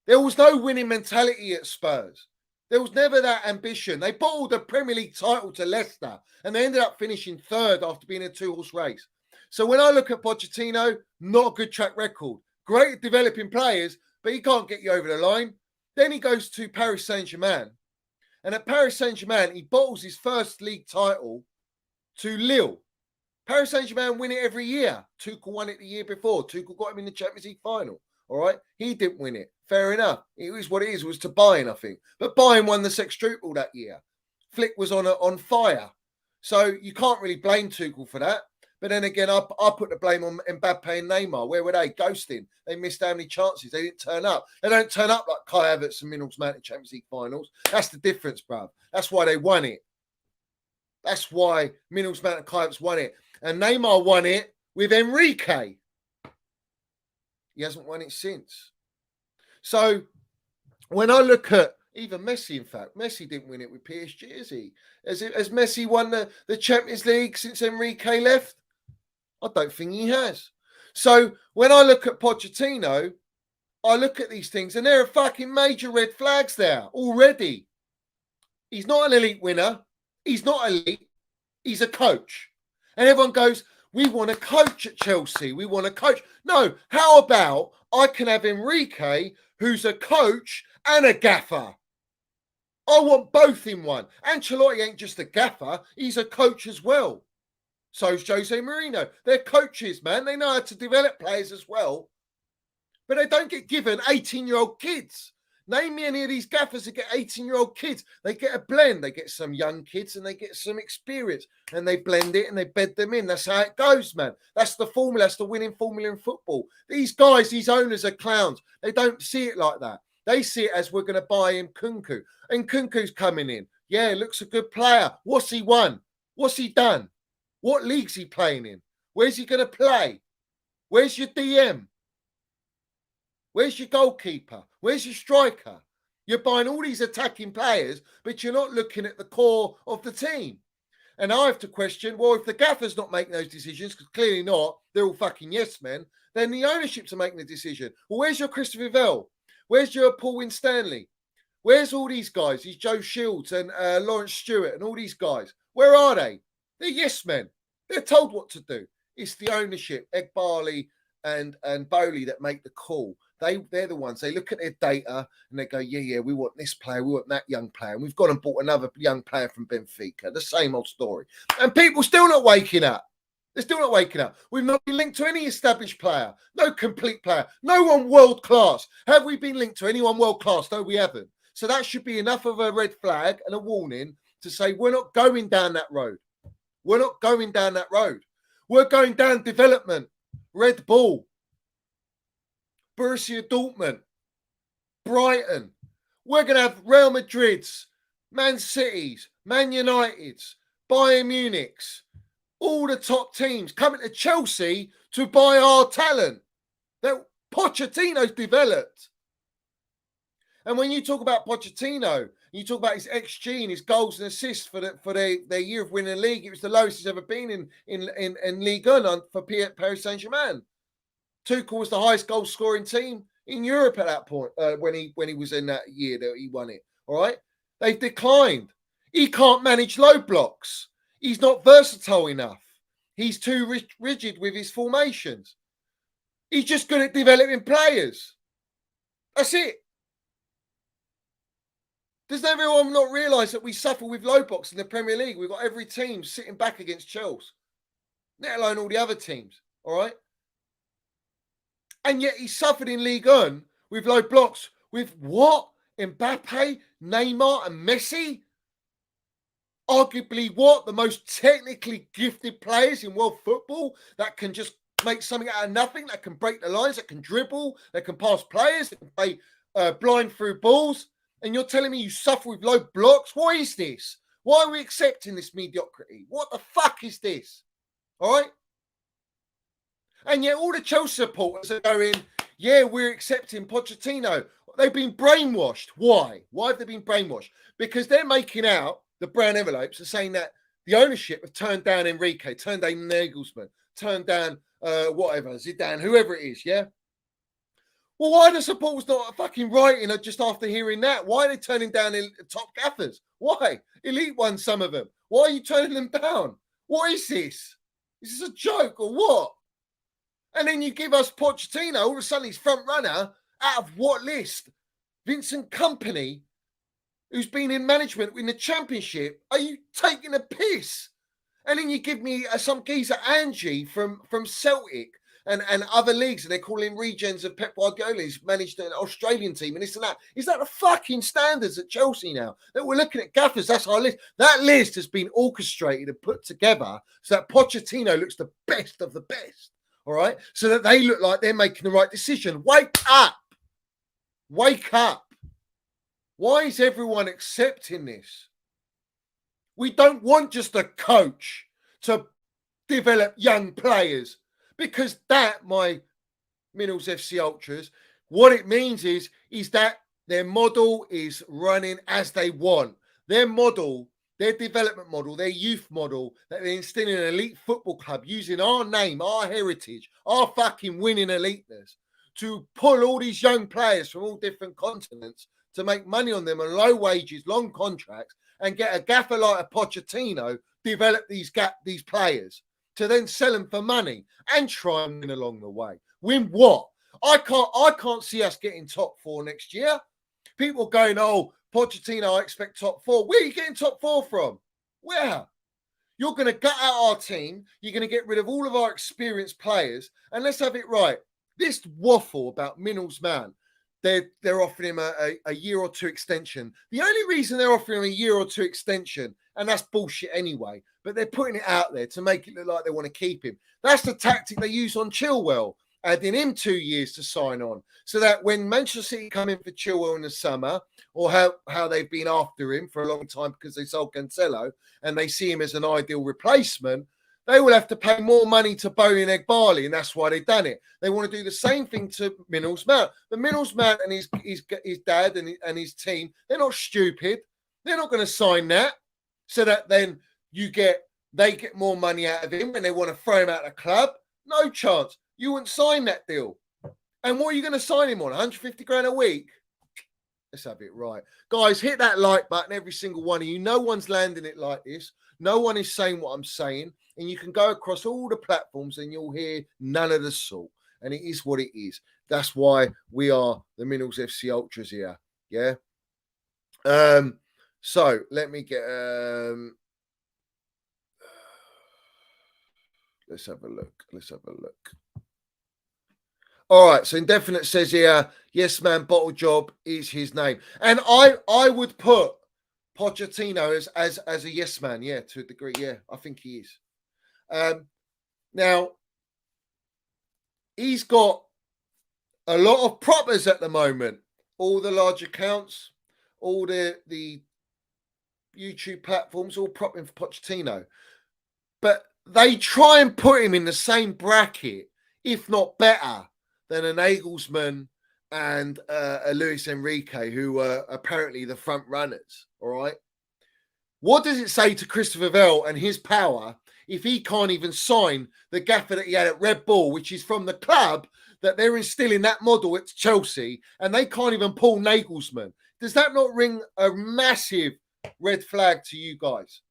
There was no winning mentality at Spurs. There was never that ambition. They bottled the Premier League title to Leicester and they ended up finishing third after being a two-horse race. So when I look at Pochettino, not a good track record. Great at developing players, but he can't get you over the line. Then he goes to Paris Saint-Germain. And at Paris Saint-Germain, he bottles his first league title to Lille. Paris Saint-Germain win it every year. Tuchel won it the year before. Tuchel got him in the Champions League final. All right? He didn't win it. Fair enough. It was what it is. It was to Bayern, I think. But Bayern won the sextuple that year. Flick was on fire. So you can't really blame Tuchel for that. But then again, I put the blame on Mbappe and Neymar. Where were they? Ghosting. They missed how many chances? They didn't turn up. They don't turn up like Kai Havertz and Minnals Mount in Champions League finals. That's the difference, bruv. That's why they won it. That's why Minnals Mount and Kai Havertz won it. And Neymar won it with Enrique. He hasn't won it since. So when I look at even Messi, in fact, Messi didn't win it with PSG, is he? Has Messi won the Champions League since Enrique left? I don't think he has. So when I look at Pochettino, I look at these things and there are fucking major red flags there already. He's not an elite winner. He's not elite. He's a coach. And everyone goes, We want a coach at Chelsea. We want a coach. No, how about I can have Enrique, who's a coach and a gaffer? I want both in one. Ancelotti ain't just a gaffer. He's a coach as well. So's Jose Mourinho. They're coaches, man. They know how to develop players as well. But they don't get given 18-year-old kids. Name me any of these gaffers that get 18-year-old kids. They get a blend. They get some young kids and they get some experience. And they blend it and they bed them in. That's how it goes, man. That's the formula. That's the winning formula in football. These guys, these owners are clowns. They don't see it like that. They see it as we're going to buy him Kunku. And Kunku's coming in. Yeah, looks a good player. What's he won? What's he done? What league's he playing in? Where's he going to play? Where's your DM? Where's your goalkeeper? Where's your striker? You're buying all these attacking players, but you're not looking at the core of the team. And I have to question, well, if the gaffer's not making those decisions, because clearly not, they're all fucking yes men, then the ownerships are making the decision. Well, where's your Christopher Vell? Where's your Paul Winstanley? Where's all these guys? These Joe Shields and Lawrence Stewart and all these guys. Where are they? They're yes men. They're told what to do. It's the ownership, Boehly and Boehly, that make the call. They're the ones. They look at their data and they go, yeah, we want this player, we want that young player. And we've gone and bought another young player from Benfica. The same old story. And people still not waking up. They're still not waking up. We've not been linked to any established player. No complete player. No one world class. Have we been linked to anyone world class? No, we haven't. So that should be enough of a red flag and a warning to say we're not going down that road. We're not going down that road. We're going down development. Red Bull. Borussia Dortmund. Brighton. We're going to have Real Madrid's, Man City's, Man United's, Bayern Munich's, all the top teams coming to Chelsea to buy our talent that Pochettino's developed. And when you talk about Pochettino, you talk about his XG and his goals and assists for their year of winning the league. It was the lowest he's ever been in Ligue 1 for Paris Saint-Germain. Tuchel was the highest goal scoring team in Europe at that point when he was in that year that he won it. All right, they've declined. He can't manage low blocks. He's not versatile enough. He's too rigid with his formations. He's just good at developing players. That's it. Does everyone not realise that we suffer with low blocks in the Premier League? We've got every team sitting back against Chelsea, let alone all the other teams. All right. And yet he suffered in Ligue 1 with low blocks. With what? Mbappe, Neymar and Messi? Arguably what? The most technically gifted players in world football that can just make something out of nothing, that can break the lines, that can dribble, that can pass players, that can play blind through balls. And you're telling me you suffer with low blocks? What is this? Why are we accepting this mediocrity? What the fuck is this? All right? And yet all the Chelsea supporters are going, yeah, we're accepting Pochettino. They've been brainwashed. Why? Why have they been brainwashed? Because they're making out, the brown envelopes are saying that the ownership have turned down Enrique, turned down Nagelsmann, turned down whatever, Zidane, whoever it is, yeah? Well, why are the supporters not fucking writing just after hearing that? Why are they turning down top gaffers? Why? Elite ones, some of them. Why are you turning them down? What is this? Is this a joke or what? And then you give us Pochettino, all of a sudden he's front runner, out of what list? Vincent Kompany, who's been in management in the Championship. Are you taking a piss? And then you give me some geezer Angie from Celtic and other leagues, and they call him regens of Pep Guardiola. He's managed an Australian team and this and that. Is that the fucking standards at Chelsea now? That we're looking at gaffers, that's our list. That list has been orchestrated and put together so that Pochettino looks the best of the best. All right, so that they look like they're making the right decision. Wake up. Wake up. Why is everyone accepting this? We don't want just a coach to develop young players, because that, my Minerals FC Ultras, what it means is that their model is running as they want. Their model, their development model, their youth model, that they're instilling an elite football club using our name, our heritage, our fucking winning eliteness to pull all these young players from all different continents to make money on them on low wages, long contracts, and get a gaffer like a Pochettino develop these players. to then sell them for money and try and win along the way. Win what? I can't see us getting top 4 next year. People going, oh, Pochettino, I expect top 4. Where are you getting top 4 from? Where? You're going to gut out our team. You're going to get rid of all of our experienced players. And let's have it right. This waffle about Minnell's man, they're offering him a year or 2 extension. The only reason they're offering him a year or 2 extension, and that's bullshit anyway, but they're putting it out there to make it look like they want to keep him. That's the tactic they use on Chilwell, adding him 2 years to sign on, so that when Manchester City come in for Chilwell in the summer, or how they've been after him for a long time because they sold Cancelo, and they see him as an ideal replacement, they will have to pay more money to Boehly and Boehly, and that's why they've done it. They want to do the same thing to Minnell's Mount. The Minnell's Mount and his dad and his team, they're not stupid. They're not going to sign that so that then they get more money out of him when they want to throw him out of the club. No chance. You wouldn't sign that deal. And what are you going to sign him on? 150 grand a week? Let's have it right. Guys, hit that like button, every single one of you. No one's landing it like this. No one is saying what I'm saying. And you can go across all the platforms and you'll hear none of the sort. And it is what it is. That's why we are the Minnells FC Ultras here. Yeah. So let me get let's have a look. All right, so Indefinite says here, yes, man, Bottle Job is his name. And I would put Pochettino as a yes man, yeah, to a degree. Yeah, I think he is. Now, he's got a lot of proppers at the moment. All the large accounts, all the YouTube platforms, all propping for Pochettino. But they try and put him in the same bracket, if not better, than an Nagelsmann and a Luis Enrique, who were apparently the front runners. All right. What does it say to Christopher Bell and his power if he can't even sign the gaffer that he had at Red Bull, which is from the club that they're instilling that model at Chelsea, and they can't even pull Nagelsmann? Does that not ring a massive red flag to you guys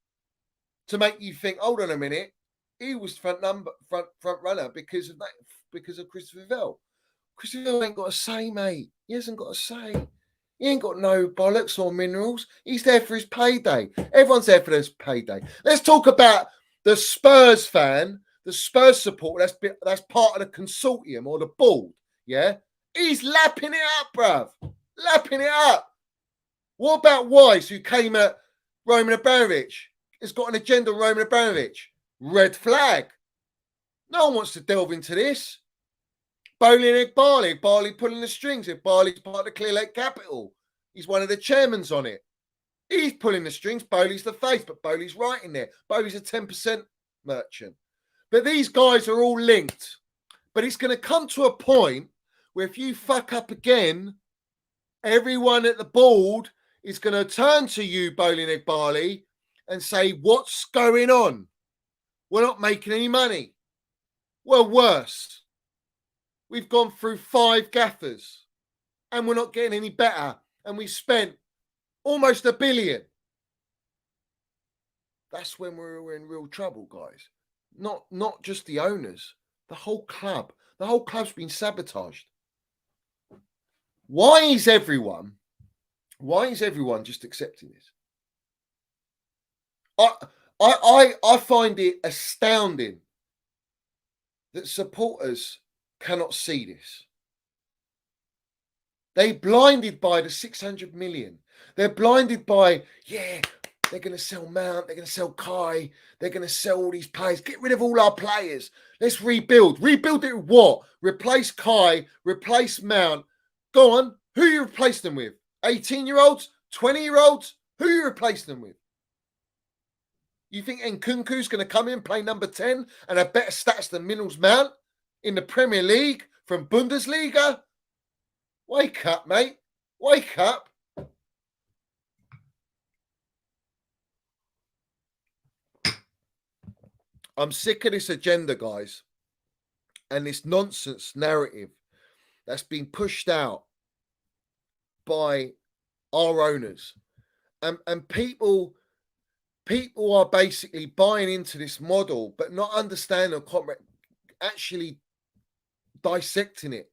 to make you think, hold on a minute, he was front runner because of that, because of Christopher Bell? Christopher Bell ain't got a say, mate. He hasn't got a say. He ain't got no bollocks or minerals. He's there for his payday. Everyone's there for their payday. Let's talk about the Spurs fan, the Spurs supporter. That's part of the consortium or the board. Yeah, he's lapping it up, bruv. Lapping it up. What about Wise, who came at Roman Abramovich? Has got an agenda on Roman Abramovich. Red flag. No one wants to delve into this. Boehly and Barley pulling the strings. If Barley's part of the Clear Lake Capital, he's one of the chairmans on it. He's pulling the strings. Boehly's the face, but Boehly's right in there. Boehly's a 10% merchant. But these guys are all linked. But it's going to come to a point where if you fuck up again, everyone at the board is going to turn to you, Boehly and Barley, and say, what's going on? We're not making any money. Well, worse. We've gone through 5 gaffers and we're not getting any better. And we spent almost $1 billion. That's when we're in real trouble, guys. Not just the owners, the whole club. The whole club's been sabotaged. Why is everyone just accepting this? I find it astounding that supporters cannot see this. They're blinded by the 600 million. They're blinded by, they're going to sell Mount, they're going to sell Kai, they're going to sell all these players. Get rid of all our players. Let's rebuild. Rebuild it with what? Replace Kai, replace Mount. Go on. Who you replace them with? 18-year-olds? 20-year-olds? Who you replace them with? You think Nkunku's going to come in, play number 10 and have better stats than Minnell's Mount in the Premier League from Bundesliga? Wake up, mate. Wake up. I'm sick of this agenda, guys, and this nonsense narrative that's been pushed out by our owners. And people people are basically buying into this model, but not understanding or actually dissecting it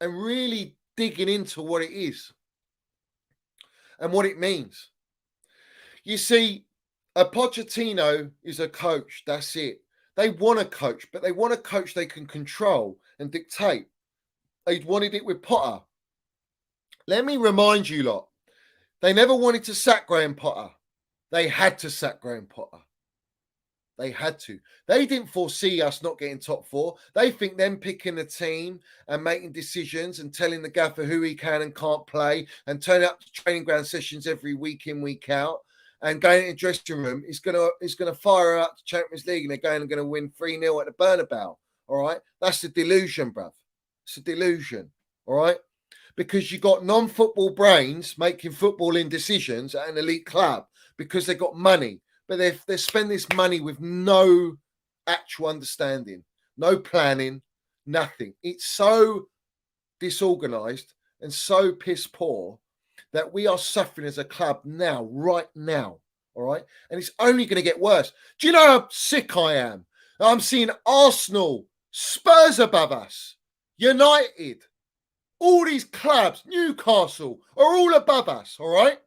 and really digging into what it is and what it means. You see, a Pochettino is a coach. That's it. They want a coach, but they want a coach they can control and dictate. They wanted it with Potter. Let me remind you lot, they never wanted to sack Graham Potter. They had to sack Graham Potter. They had to. They didn't foresee us not getting top four. They think them picking the team and making decisions and telling the gaffer who he can and can't play and turning up to training ground sessions every week in, week out and going in the dressing room is gonna fire up to Champions League and they're going to win 3-0 at the Bernabeu. All right. That's a delusion, bruv. It's a delusion. All right. Because you got non-football brains making footballing decisions at an elite club because they got money. But they spend this money with no actual understanding, no planning, nothing. It's so disorganized and so piss poor that we are suffering as a club now, right now. All right. And it's only going to get worse. Do you know how sick I am? I'm seeing Arsenal, Spurs above us, United, all these clubs, Newcastle, are all above us. All right.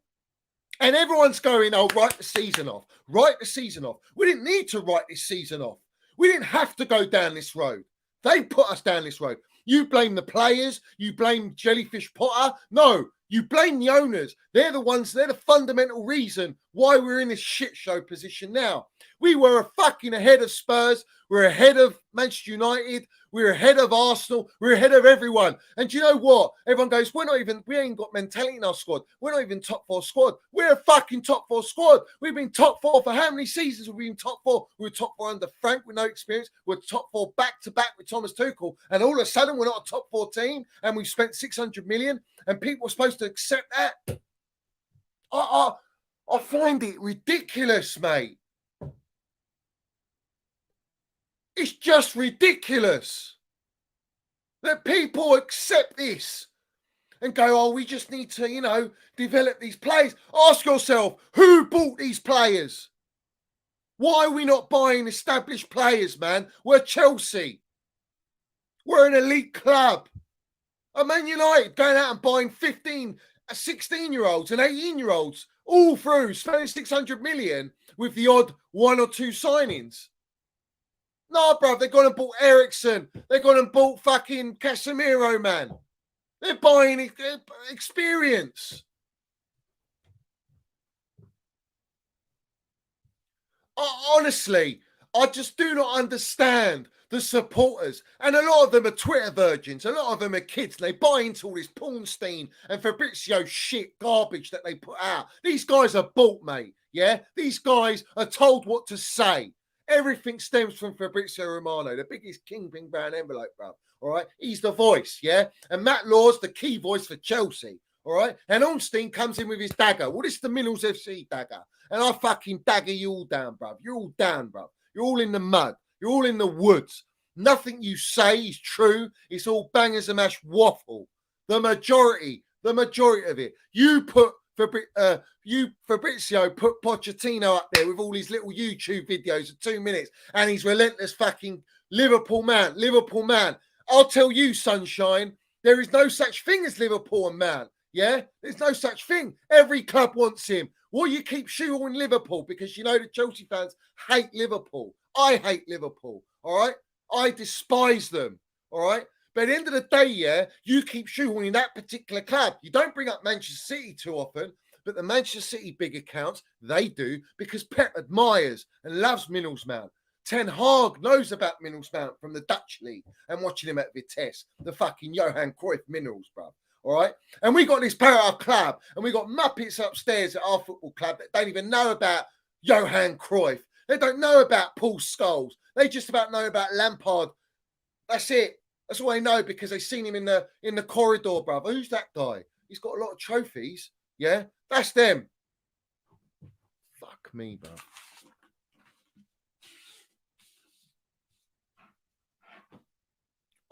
And everyone's going, oh, write the season off. Write the season off. We didn't need to write this season off. We didn't have to go down this road. They put us down this road. You blame the players. You blame Jellyfish Potter. No, you blame the owners. They're the fundamental reason why we're in this shit show position now. We were fucking ahead of Spurs. We're ahead of Manchester United. We're ahead of Arsenal. We're ahead of everyone. And do you know what? Everyone goes, we ain't got mentality in our squad. We're not even top four squad. We're a fucking top four squad. We've been top four for how many seasons? We've been top four. We were top four under Frank with no experience. We're top four back to back with Thomas Tuchel. And all of a sudden, we're not a top four team. And we've spent 600 million. And people are supposed to accept that. I find it ridiculous, mate. It's just ridiculous that people accept this and go, oh, we just need to, develop these players. Ask yourself, who bought these players? Why are we not buying established players, man? We're Chelsea. We're an elite club. Man United going out and buying 15, 16-year-olds and 18-year-olds all through, spending 600 million with the odd one or two signings. No, bro, they've gone and bought Ericsson. They've gone and bought fucking Casemiro, man. They're buying experience. Honestly, I just do not understand the supporters. And a lot of them are Twitter virgins. A lot of them are kids. And they buy into all this Pornstein and Fabrizio shit garbage that they put out. These guys are bought, mate. Yeah? These guys are told what to say. Everything stems from Fabrizio Romano, the biggest kingpin brown envelope, bro. All right? He's the voice, yeah? And Matt Law's the key voice for Chelsea, all right? And Ornstein comes in with his dagger. Well, this is the Minerals FC dagger. And I fucking dagger you all down, bro. You're all down, bro. You're all in the mud. You're all in the woods. Nothing you say is true. It's all bangers and mash waffle. The majority of it. Fabrizio put Pochettino up there with all his little YouTube videos of 2 minutes and he's relentless fucking Liverpool man. I'll tell you, Sunshine, there is no such thing as Liverpool and man. Yeah? There's no such thing. Every club wants him. Well, you keep shoehorning Liverpool because you know the Chelsea fans hate Liverpool. I hate Liverpool. All right? I despise them. All right? But at the end of the day, yeah, you keep shoehorning that particular club. You don't bring up Manchester City too often, but the Manchester City big accounts, they do because Pep admires and loves Middlesbrough. Ten Hag knows about Middlesbrough from the Dutch league and watching him at Vitesse, the fucking Johan Cruyff Minerals, bro. All right? And we got this power club and we got Muppets upstairs at our football club that don't even know about Johan Cruyff. They don't know about Paul Scholes. They just about know about Lampard. That's it. That's all they know because they've seen him in the corridor, brother. Who's that guy? He's got a lot of trophies. Yeah, that's them. Fuck me, bro.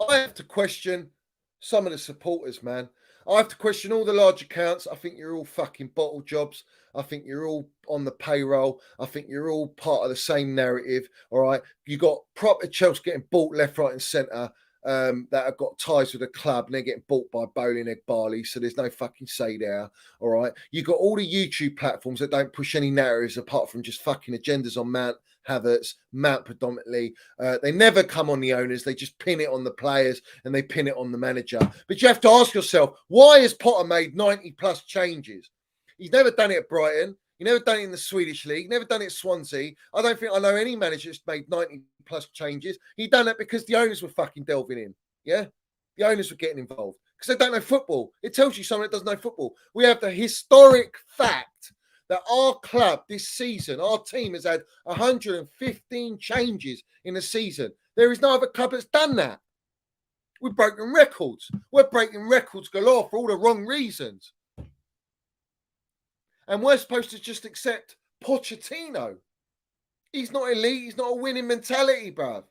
I have to question some of the supporters, man. I have to question all the large accounts. I think you're all fucking bottle jobs. I think you're all on the payroll. I think you're all part of the same narrative. All right. You got proper Chelsea getting bought left, right, and centre that have got ties with the club and they're getting bought by Boehly and Boehly. So there's no fucking say there. All right. You got all the YouTube platforms that don't push any narratives apart from just fucking agendas on Mount Havertz, Mount predominantly. They never come on the owners. They just pin it on the players and they pin it on the manager. But you have to ask yourself, why has Potter made 90 plus changes? He's never done it at Brighton. He never done it in the Swedish league. Never done it at Swansea. I don't think I know any manager that's made 90 plus changes. He done it because the owners were fucking delving in. Yeah? The owners were getting involved because they don't know football. It tells you someone that doesn't know football. We have the historic fact that our club this season, our team has had 115 changes in a season. There is no other club that's done that. We've broken records. We're breaking records galore for all the wrong reasons. And we're supposed to just accept Pochettino. He's not elite. He's not a winning mentality, bruv.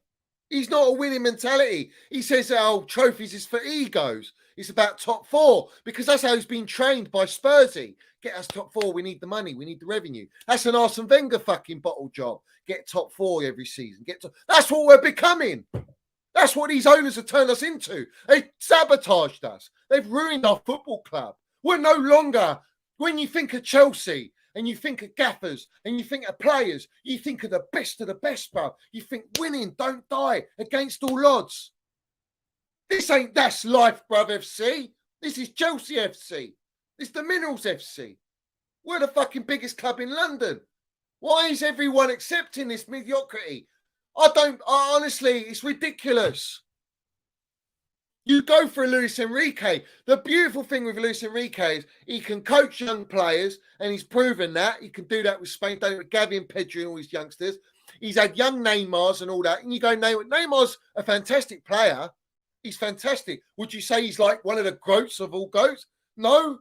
He's not a winning mentality. He says, oh, trophies is for egos. It's about top four because that's how he's been trained by Spursy. Get us top four. We need the money. We need the revenue. That's an Arsene Wenger fucking bottle job. Get top four every season. That's what we're becoming. That's what these owners have turned us into. They sabotaged us. They've ruined our football club. We're no longer, when you think of Chelsea and you think of gaffers and you think of players, you think of the best, bruv. You think winning, don't die, against all odds. That's life, bruv, FC. This is Chelsea FC. It's the Minerals FC. We're the fucking biggest club in London. Why is everyone accepting this mediocrity? Honestly, it's ridiculous. You go for a Luis Enrique. The beautiful thing with Luis Enrique is he can coach young players, and he's proven that. He can do that with Spain, done it with Gavi and Pedri and all these youngsters. He's had young Neymars and all that. And you go, Neymar's a fantastic player. He's fantastic. Would you say he's like one of the goats of all goats? No.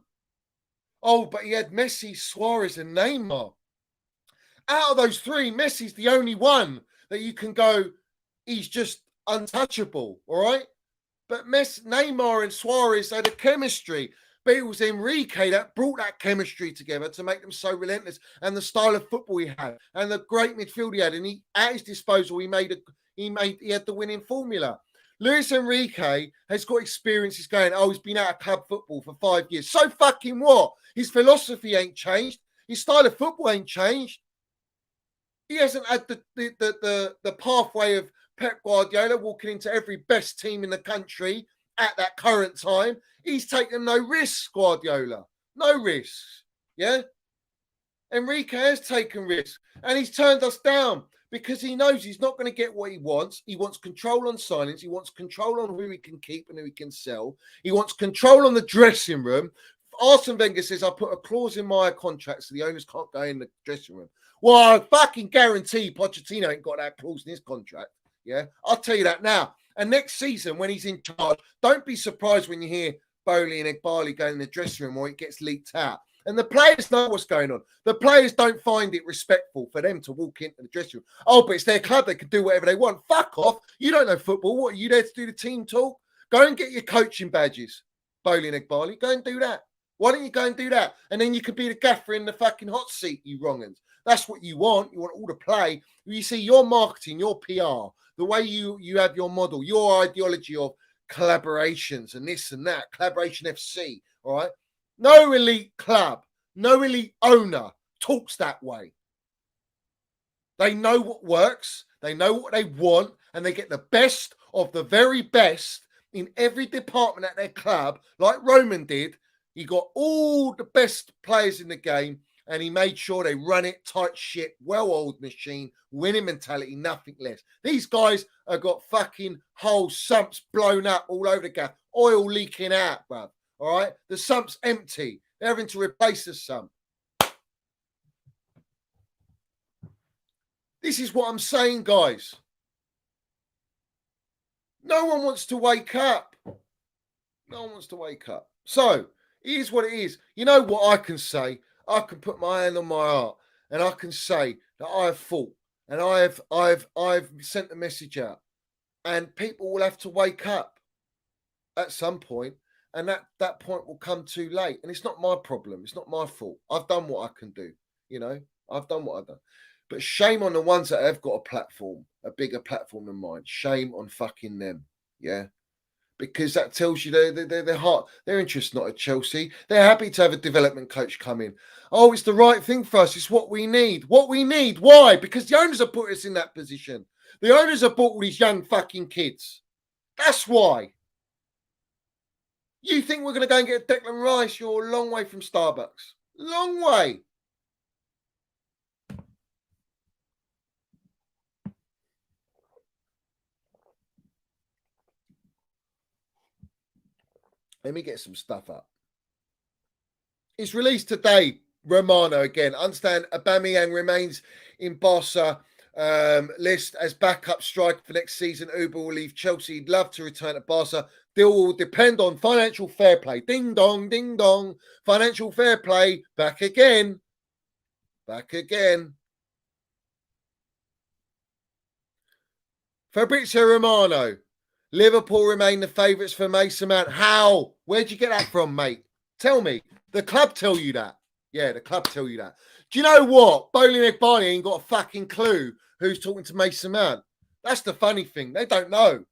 Oh, but he had Messi, Suarez, and Neymar. Out of those three, Messi's the only one that you can go, he's just untouchable, all right? But Neymar and Suarez had a chemistry. But it was Enrique that brought that chemistry together to make them so relentless. And the style of football he had, and the great midfield he had, and at his disposal, he had the winning formula. Luis Enrique has got experiences going, he's been out of club football for 5 years. So fucking what? His philosophy ain't changed. His style of football ain't changed. He hasn't had the pathway of Pep Guardiola walking into every best team in the country at that current time. He's taken no risks, Guardiola. No risks. Yeah? Enrique has taken risks. And he's turned us down because he knows he's not going to get what he wants. He wants control on signings. He wants control on who he can keep and who he can sell. He wants control on the dressing room. Arsene Wenger says, I put a clause in my contract so the owners can't go in the dressing room. Well, I fucking guarantee Pochettino ain't got that clause in his contract. Yeah, I'll tell you that now. And next season, when he's in charge, don't be surprised when you hear Boehly and Boehly going in the dressing room or it gets leaked out. And the players know what's going on. The players don't find it respectful for them to walk into the dressing room. Oh, but it's their club. They can do whatever they want. Fuck off. You don't know football. What, are you there to do the team talk? Go and get your coaching badges, Boehly and Boehly. Go and do that. Why don't you go and do that? And then you can be the gaffer in the fucking hot seat, you wrong'uns. That's what you want. You want all the play. You see, your marketing, your PR, the way you have your model, your ideology of collaborations and this and that, Collaboration FC, all right? No elite club, no elite owner talks that way. They know what works, they know what they want, and they get the best of the very best in every department at their club, like Roman did. He got all the best players in the game, and he made sure they run it tight shit, well-oiled machine, winning mentality, nothing less. These guys have got fucking whole sumps blown up all over the gap, oil leaking out, bruv. All right? The sump's empty. They're having to replace the sump. This is what I'm saying, guys. No one wants to wake up. No one wants to wake up. So, here's what it is. You know what I can say? I can put my hand on my heart and I can say that I have fought and I've sent a message out, and people will have to wake up at some point and that point will come too late. And it's not my problem. It's not my fault. I've done what I can do. You know, I've done what I've done. But shame on the ones that have got a platform, a bigger platform than mine. Shame on fucking them. Yeah. Because that tells you their heart, their interest not at Chelsea. They're happy to have a development coach come in. Oh, it's the right thing for us. It's what we need. What we need. Why? Because the owners have put us in that position. The owners have bought all these young fucking kids. That's why. You think we're going to go and get Declan Rice? You're a long way from Starbucks. Long way. Let me get some stuff up. It's released today. Romano again. Understand Aubameyang remains in Barca list as backup striker for next season. Uber will leave Chelsea. He'd love to return to Barca. Deal will depend on financial fair play. Ding dong, ding dong. Financial fair play. Back again. Back again. Fabrizio Romano. Liverpool remain the favourites for Mason Mount. How? Where'd you get that from, mate? Tell me. The club tell you that. Yeah, the club tell you that. Do you know what? Boehly and Barney ain't got a fucking clue who's talking to Mason Mount. That's the funny thing. They don't know.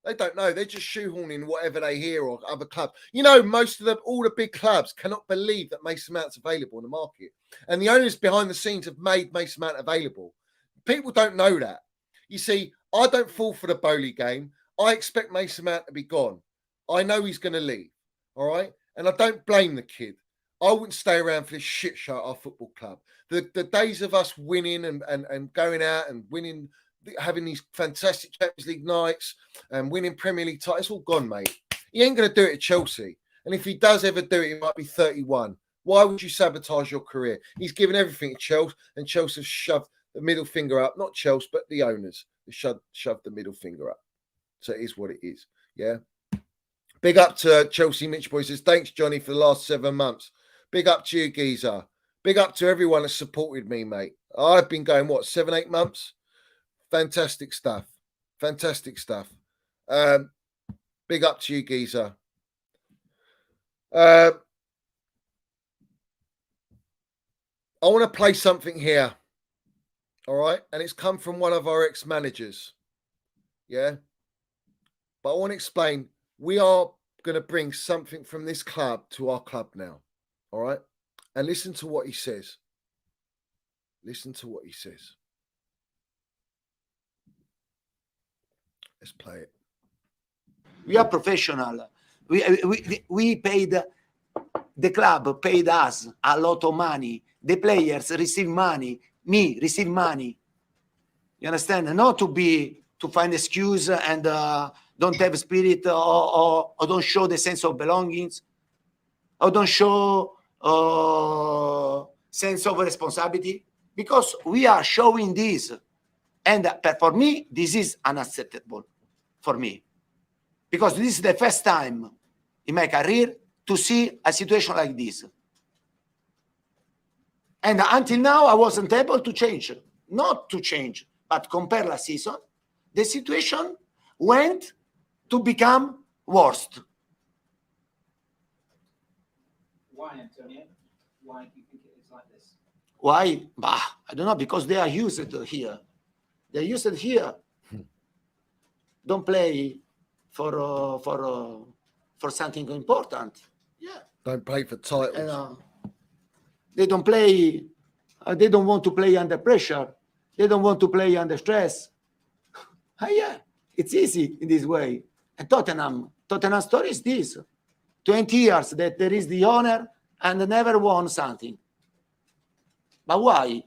They don't know. They're just shoehorning whatever they hear or other clubs. You know, most of them, all the big clubs cannot believe that Mason Mount's available in the market. And the owners behind the scenes have made Mason Mount available. People don't know that. You see, I don't fall for the Boehly game. I expect Mason Mount to be gone. I know he's going to leave. All right? And I don't blame the kid. I wouldn't stay around for this shit show at our football club. The days of us winning and going out and winning, having these fantastic Champions League nights and winning Premier League titles, it's all gone, mate. He ain't going to do it at Chelsea. And if he does ever do it, he might be 31. Why would you sabotage your career? He's given everything to Chelsea, and Chelsea have shoved the middle finger up. Not Chelsea, but the owners. They shoved the middle finger up. So it is what it is. Yeah. Big up to Chelsea Mitch Boy. Says, thanks, Johnny, for the last 7 months. Big up to you, Geezer. Big up to everyone that supported me, mate. I've been going, 7, 8 months? Fantastic stuff. Fantastic stuff. Big up to you, Geezer. I want to play something here. All right? And it's come from one of our ex-managers. Yeah? But I want to explain, we are going to bring something from this club to our club now. All right? And listen to what he says. Listen to what he says. Let's play it. We are professional. We paid, the club paid us a lot of money. The players receive money. Me receive money. You understand? Not to find excuse and don't have spirit or don't show the sense of belongings or don't show sense of responsibility, because we are showing this. And for me, this is unacceptable for me, because this is the first time in my career to see a situation like this. And until now, I wasn't able to change, not to change, but compare last season, the situation went to become worse. Why, Antonio? Why do you think it is like this? Why? Bah, I don't know, because they are used here. They're used here. Don't play for something important. Yeah. Don't play for titles. They don't play. They don't want to play under pressure. They don't want to play under stress. Yeah, it's easy in this way. And Tottenham story is this: 20 years that there is the owner and never won something. But why?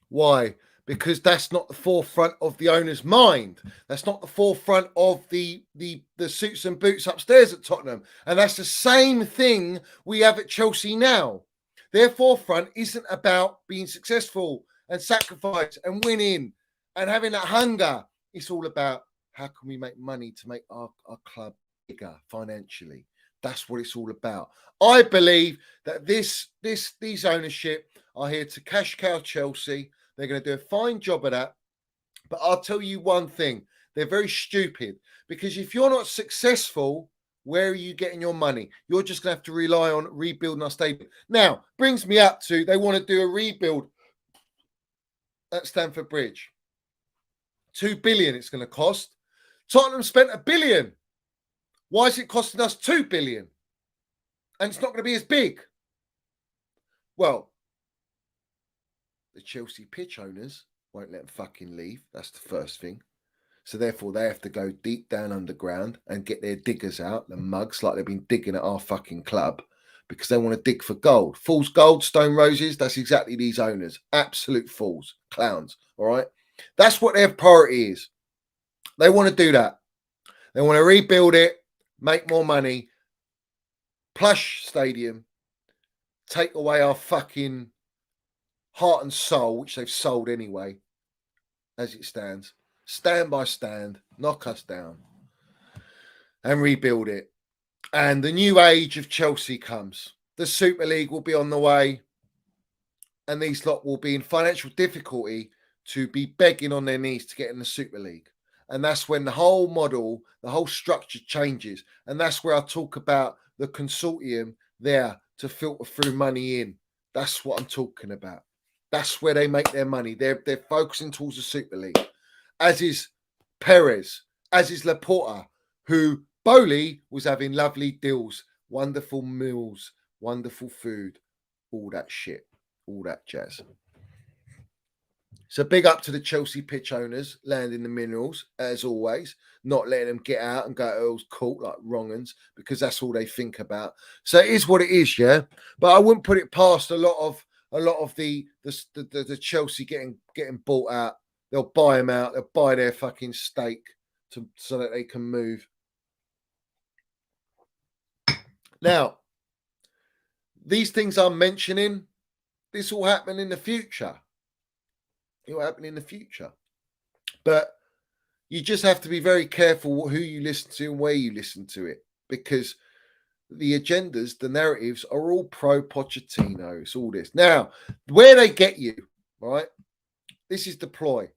Why? Because that's not the forefront of the owner's mind. That's not the forefront of the suits and boots upstairs at Tottenham. And that's the same thing we have at Chelsea now. Their forefront isn't about being successful and sacrifice and winning and having that hunger. It's all about how can we make money to make our club bigger financially. That's what it's all about. I believe that these ownership are here to cash cow Chelsea. They're going to do a fine job of that. But I'll tell you one thing. They're very stupid, because if you're not successful, Where are you getting your money? You're just going to have to rely on rebuilding our stadium. Now, brings me up to they want to do a rebuild at Stamford Bridge. 2 billion it's going to cost. Tottenham spent £1 billion. Why is it costing us 2 billion? And it's not going to be as big. Well, the Chelsea pitch owners won't let them fucking leave. That's the first thing. So therefore, they have to go deep down underground and get their diggers out, the mugs, like they've been digging at our fucking club, because they want to dig for gold. Fools gold, stone roses, that's exactly these owners. Absolute fools, clowns, all right? That's what their priority is. They want to do that. They want to rebuild it, make more money, plush stadium, take away our fucking heart and soul, which they've sold anyway, as it stands. Stand by stand, knock us down, and rebuild it. And the new age of Chelsea comes. The Super League will be on the way, and these lot will be in financial difficulty to be begging on their knees to get in the Super League. And that's when the whole model, the whole structure changes. And that's where I talk about the consortium there to filter through money in. That's what I'm talking about. That's where they make their money. They're focusing towards the Super League. As is Perez, as is Laporta, who Boehly was having lovely deals, wonderful meals, wonderful food, all that shit, all that jazz. So big up to the Chelsea pitch owners, landing the minerals, as always, not letting them get out and go to Earl's Court like wrong-uns, because that's all they think about. So it is what it is, yeah. But I wouldn't put it past a lot of the Chelsea getting bought out. They'll buy them out. They'll buy their fucking stake so that they can move. Now, these things I'm mentioning, this will happen in the future. It will happen in the future. But you just have to be very careful who you listen to and where you listen to it, because the agendas, the narratives are all pro-Pochettino. It's all this. Now, where they get you, right? This is the ploy.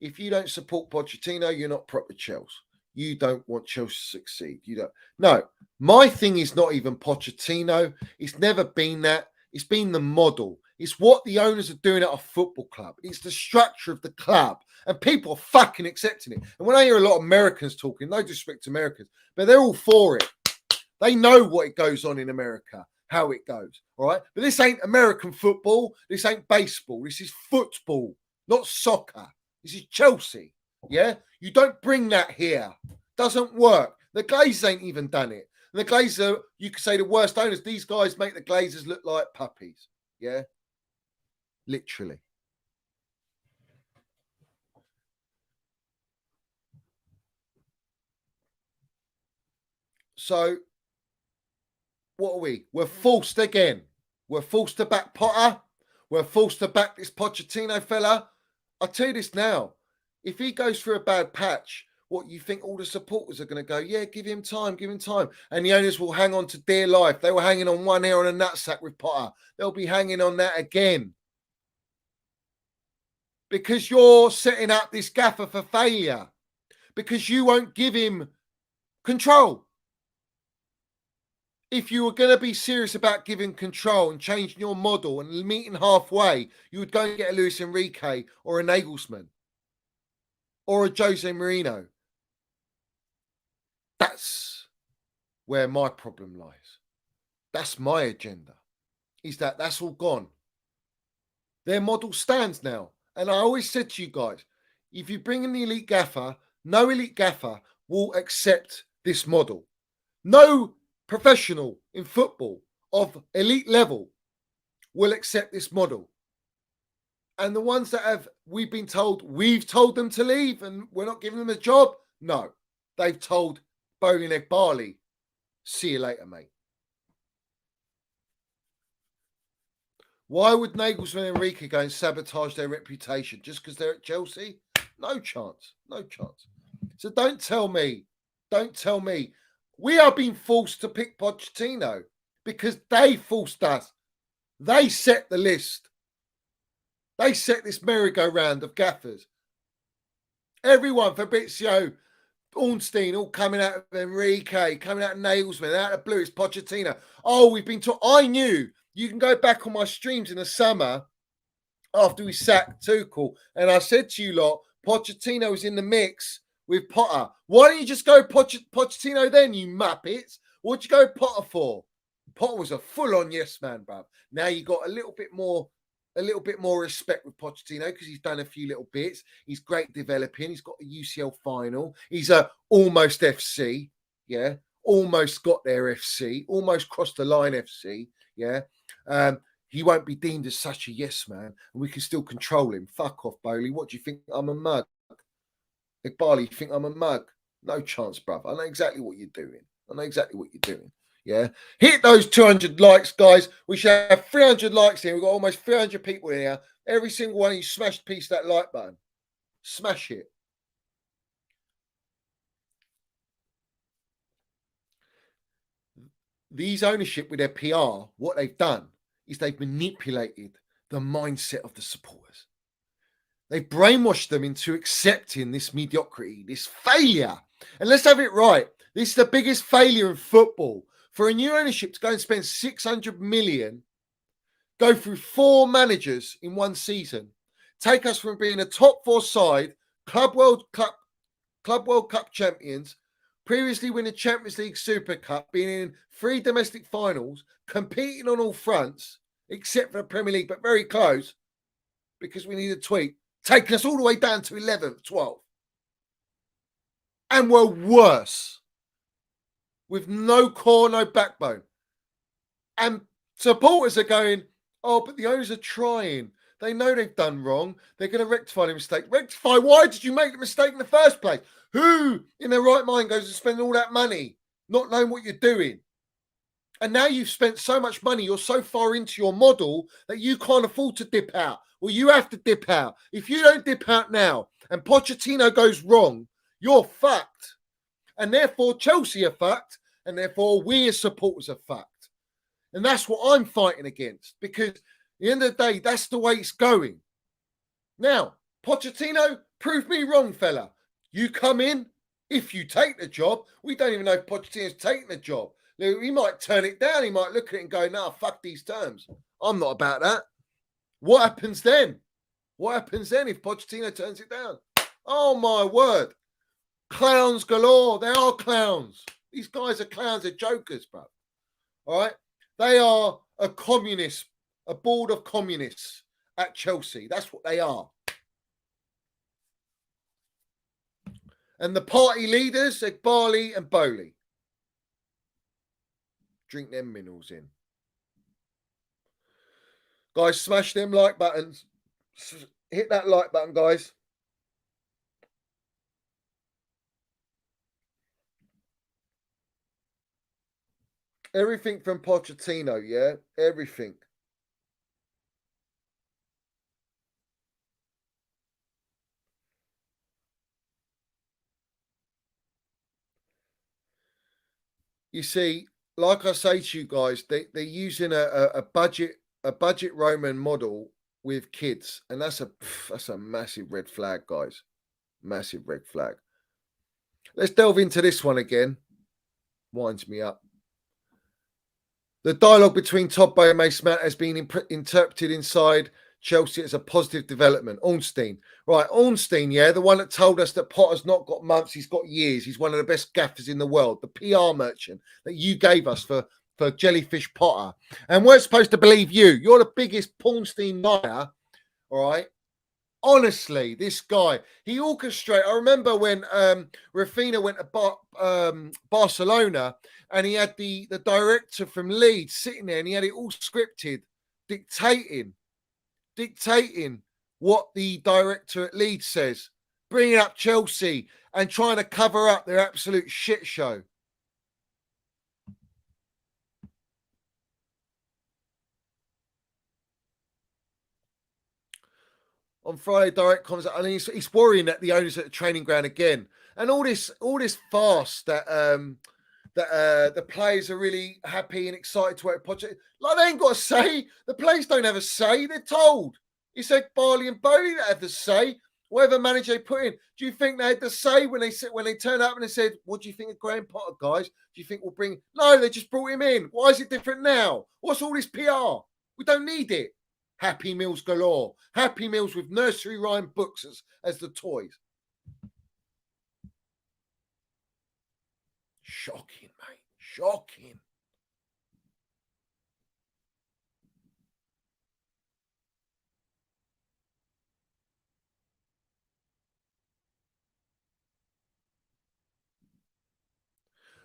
If you don't support Pochettino, you're not proper Chelsea. You don't want Chelsea to succeed. You don't. No, my thing is not even Pochettino. It's never been that. It's been the model. It's what the owners are doing at a football club. It's the structure of the club. And people are fucking accepting it. And when I hear a lot of Americans talking, no disrespect to Americans, but they're all for it. They know what goes on in America, how it goes. All right. But this ain't American football. This ain't baseball. This is football, not soccer. This is Chelsea. Yeah. You don't bring that here. Doesn't work. The Glazers ain't even done it. And the Glazers, you could say the worst owners. These guys make the Glazers look like puppies. Yeah. Literally. So, what are we? We're forced again. We're forced to back Potter. We're forced to back this Pochettino fella. I'll tell you this now. If he goes through a bad patch, what you think all the supporters are going to go, yeah, give him time, give him time. And the owners will hang on to dear life. They were hanging on one hair on a nutsack with Potter. They'll be hanging on that again. Because you're setting up this gaffer for failure. Because you won't give him control. If you were going to be serious about giving control and changing your model and meeting halfway, you would go and get a Luis Enrique or a Nagelsmann or a Jose Mourinho. That's where my problem lies. That's my agenda. Is that's all gone. Their model stands now. And I always said to you guys, if you bring in the elite gaffer, no elite gaffer will accept this model. No professional in football of elite level will accept this model. And the ones that we've told them to leave and we're not giving them a job. No, they've told Boehly, see you later, mate. Why would Nagelsmann and Enrique go and sabotage their reputation just because they're at Chelsea? No chance. No chance. So don't tell me. We are being forced to pick Pochettino because they forced us. They set the list. They set this merry-go-round of gaffers. Everyone, Fabrizio, Ornstein all coming out of Enrique, coming out of Nailsman, out of Blue. It's Pochettino. Oh, we've been taught. I knew. You can go back on my streams in the summer after we sacked Tuchel, and I said to you lot, Pochettino was in the mix with Potter. Why don't you just go Pochettino then, you muppets? What'd you go Potter for? Potter was a full-on yes man, bruv. Now you got a little bit more respect with Pochettino because he's done a few little bits. He's great developing. He's got a UCL final. He's a almost FC, yeah, almost got their FC, almost crossed the line FC, yeah. He won't be deemed as such a yes man, and we can still control him. Fuck off, Boehly. What do you think? I'm a mug. Boehly, you think I'm a mug? No chance, bruv. I know exactly what you're doing. Yeah. Hit those 200 likes, guys. We should have 300 likes here. We've got almost 300 people in here. Every single one of you smash a piece of that like button. Smash it. These ownership with their PR, what they've done is they've manipulated the mindset of the supporters. They've brainwashed them into accepting this mediocrity, this failure. And let's have it right. This is the biggest failure in football. For a new ownership to go and spend 600 million, go through 4 managers in one season, take us from being a top 4 side, Club World Cup champions, previously winning Champions League Super Cup, being in 3 domestic finals, competing on all fronts, except for the Premier League, but very close, because we need a tweet, taking us all the way down to 11th, 12th. And we're worse, with no core, no backbone. And supporters are going, oh, but the owners are trying. They know they've done wrong. They're going to rectify the mistake. Rectify? Why did you make the mistake in the first place? Who in their right mind goes to spend all that money not knowing what you're doing? And now you've spent so much money, you're so far into your model that you can't afford to dip out. Well, you have to dip out. If you don't dip out now and Pochettino goes wrong, you're fucked. And therefore, Chelsea are fucked. And therefore, we as supporters are fucked. And that's what I'm fighting against. Because at the end of the day, that's the way it's going. Now, Pochettino, prove me wrong, fella. You come in, if you take the job, we don't even know if Pochettino's taking the job. He might turn it down. He might look at it and go, nah, fuck these terms. I'm not about that. What happens then? What happens then if Pochettino turns it down? Oh, my word. Clowns galore. They are clowns. These guys are clowns. They're jokers, bro. All right? They are a communist, a board of communists at Chelsea. That's what they are. And the party leaders are Boehly and Boehly. Drink them minerals in. Guys, smash them like buttons. Hit that like button, guys. Everything from Pochettino, yeah? Everything. You see, like I say to you guys, they're using a budget Roman model with kids, and that's a massive red flag, guys. Massive red flag. Let's delve into this one again. Winds me up. The dialogue between Togbo and Mason Mount has been interpreted inside Chelsea as a positive development. Ornstein. Right, Ornstein, yeah, the one that told us that Potter's not got months, he's got years. He's one of the best gaffers in the world. The PR merchant that you gave us for Jellyfish Potter. And we're supposed to believe you. You're the biggest Pornstein liar, all right? Honestly, this guy, he orchestrated. I remember when Rafinha went to Barcelona and he had the director from Leeds sitting there and he had it all scripted, dictating what the director at Leeds says, bringing up Chelsea and trying to cover up their absolute shit show. On Friday, direct comes out, and he's worrying that the owners at the training ground again, and all this farce that the players are really happy and excited to work with Poch. Like they ain't got a say. The players don't have a say. They're told. It's like Boehly and Boehly that have the say. whatever manager they put in. Do you think they had to say when they turned up and they said, "What do you think of Graham Potter, guys? Do you think we'll bring?" No, they just brought him in. Why is it different now? What's all this PR? We don't need it. Happy Meals galore. Happy Meals with nursery rhyme books as the toys. Shocking, mate. Shocking.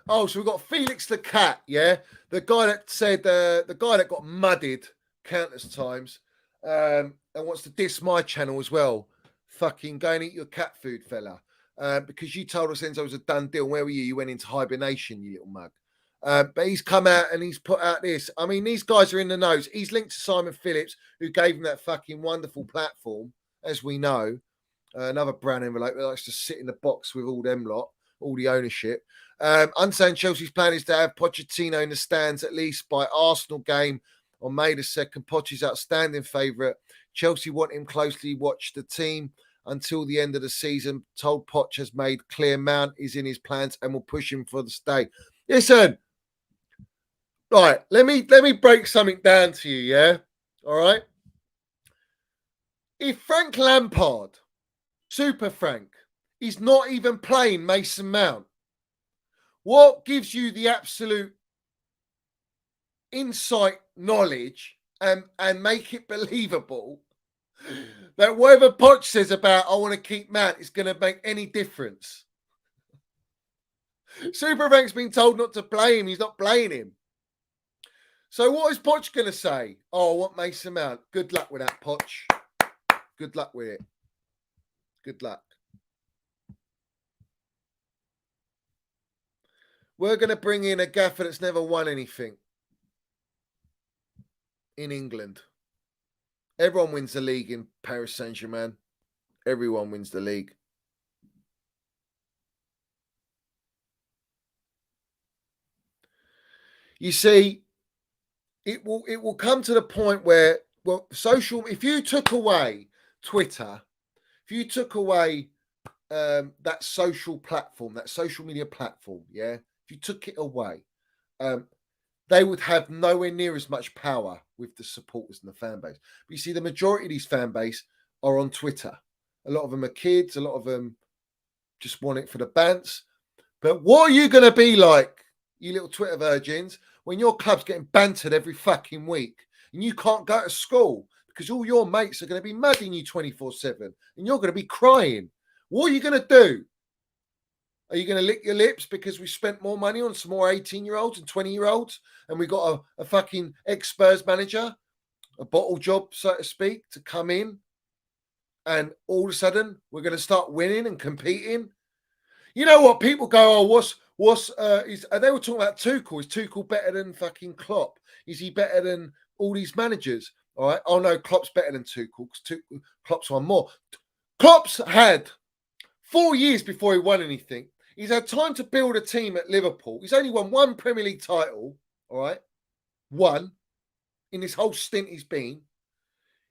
Oh, so we've got Felix the Cat, yeah? The guy that said, the guy that got mudded countless times and wants to diss my channel as well. Fucking go and eat your cat food, fella. Because you told us Enzo was a done deal. Where were you? You went into hibernation, you little mug. But he's come out and he's put out this. I mean, these guys are in the nose. He's linked to Simon Phillips, who gave him that fucking wonderful platform, as we know. Another brand envelope that likes to sit in the box with all them lot, all the ownership. Understand Chelsea's plan is to have Pochettino in the stands at least by Arsenal game on May the 2nd. Poch is outstanding favourite. Chelsea want him closely watch the team until the end of the season. Told Poch has made clear Mount is in his plans and will push him for the stay. Listen, right, let me break something down to you, yeah? All right? If Frank Lampard, Super Frank, is not even playing Mason Mount, what gives you the absolute insight, knowledge, and make it believable that whatever Poch says about I want to keep Mount is going to make any difference? Super Frank's been told not to play him. He's not playing him. So what is Poch going to say? Oh, I want Mason Mount. Good luck with that, Poch. Good luck with it. Good luck. We're going to bring in a gaffer that's never won anything in England. Everyone wins the league in Paris Saint-Germain. Everyone wins the league. You see, it will come to the point where, well, if you took away Twitter, if you took away that social platform, that social media platform, yeah, if you took it away, they would have nowhere near as much power with the supporters and the fan base. But you see, the majority of these fan base are on Twitter. A lot of them are kids. A lot of them just want it for the bants. But what are you going to be like, you little Twitter virgins, when your club's getting bantered every fucking week and you can't go to school because all your mates are going to be mugging you 24/7 and you're going to be crying? What are you going to do? Are you going to lick your lips because we spent more money on some more 18-year-olds and 20-year-olds and we got a fucking ex-Spurs manager, a bottle job, so to speak, to come in and all of a sudden we're going to start winning and competing? You know what? People go, oh, they were talking about Tuchel. Is Tuchel better than fucking Klopp? Is he better than all these managers? All right. Oh, no, Klopp's better than Tuchel because Klopp's won more. Klopp's had 4 years before he won anything. He's had time to build a team at Liverpool. He's only won one Premier League title, all right? One in this whole stint he's been.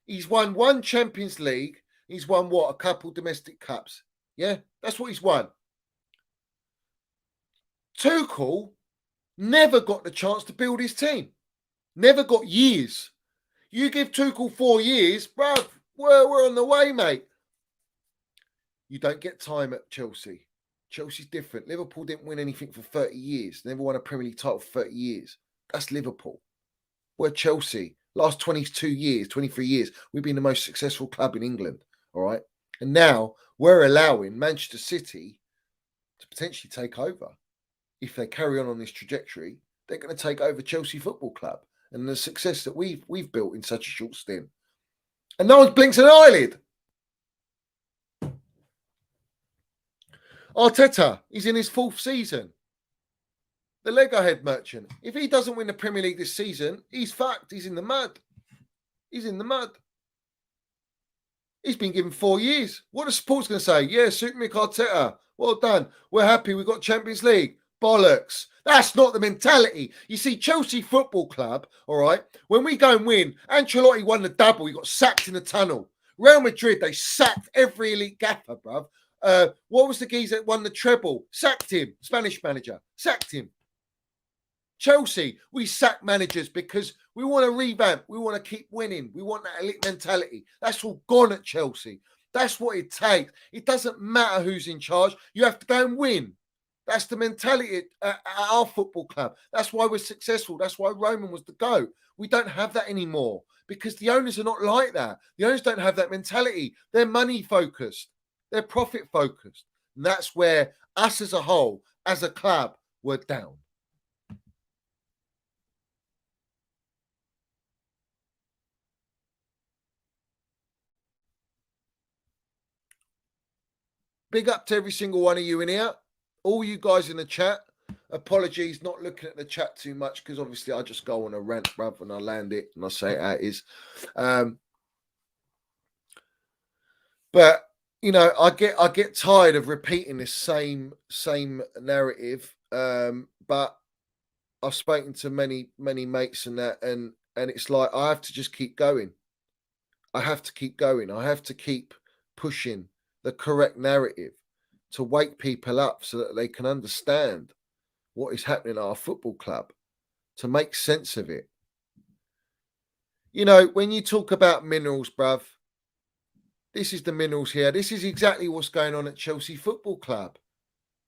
He's won one Champions League. He's won what? A couple domestic cups. Yeah, that's what he's won. Tuchel never got the chance to build his team. Never got years. You give Tuchel 4 years, bruv, we're on the way, mate. You don't get time at Chelsea. Chelsea's different. Liverpool didn't win anything for 30 years. Never won a Premier League title for 30 years. That's Liverpool. We're Chelsea. Last 22 years, 23 years, we've been the most successful club in England. All right. And now we're allowing Manchester City to potentially take over. If they carry on this trajectory, they're going to take over Chelsea Football Club and the success that we've built in such a short stint. And no one blinks an eyelid. Arteta, he's in his 4th season. The Lego head merchant. If he doesn't win the Premier League this season, he's fucked. He's in the mud. He's in the mud. He's been given 4 years. What are supporters going to say? Yeah, Super Mick Arteta. Well done. We're happy. We've got Champions League. Bollocks. That's not the mentality. You see, Chelsea Football Club, all right, when we go and win, Ancelotti won the double. He got sacked in the tunnel. Real Madrid, they sacked every elite gaffer, bruv. What was the geezer that won the treble? Sacked him. Spanish manager. Sacked him. Chelsea, we sack managers because we want to revamp. We want to keep winning. We want that elite mentality. That's all gone at Chelsea. That's what it takes. It doesn't matter who's in charge. You have to go and win. That's the mentality at our football club. That's why we're successful. That's why Roman was the GOAT. We don't have that anymore because the owners are not like that. The owners don't have that mentality. They're money focused. They're profit focused. And that's where us as a whole, as a club, were down. Big up to every single one of you in here. All you guys in the chat. Apologies, not looking at the chat too much because obviously I just go on a rant, bruv, and I land it and I say it how it is. But you know, I get tired of repeating this same narrative. But I've spoken to many mates and that, and it's like I have to just keep going. I have to keep going. I have to keep pushing the correct narrative to wake people up so that they can understand what is happening at our football club, to make sense of it. You know, when you talk about minerals, bruv, this is the minerals here. This is exactly what's going on at Chelsea Football Club.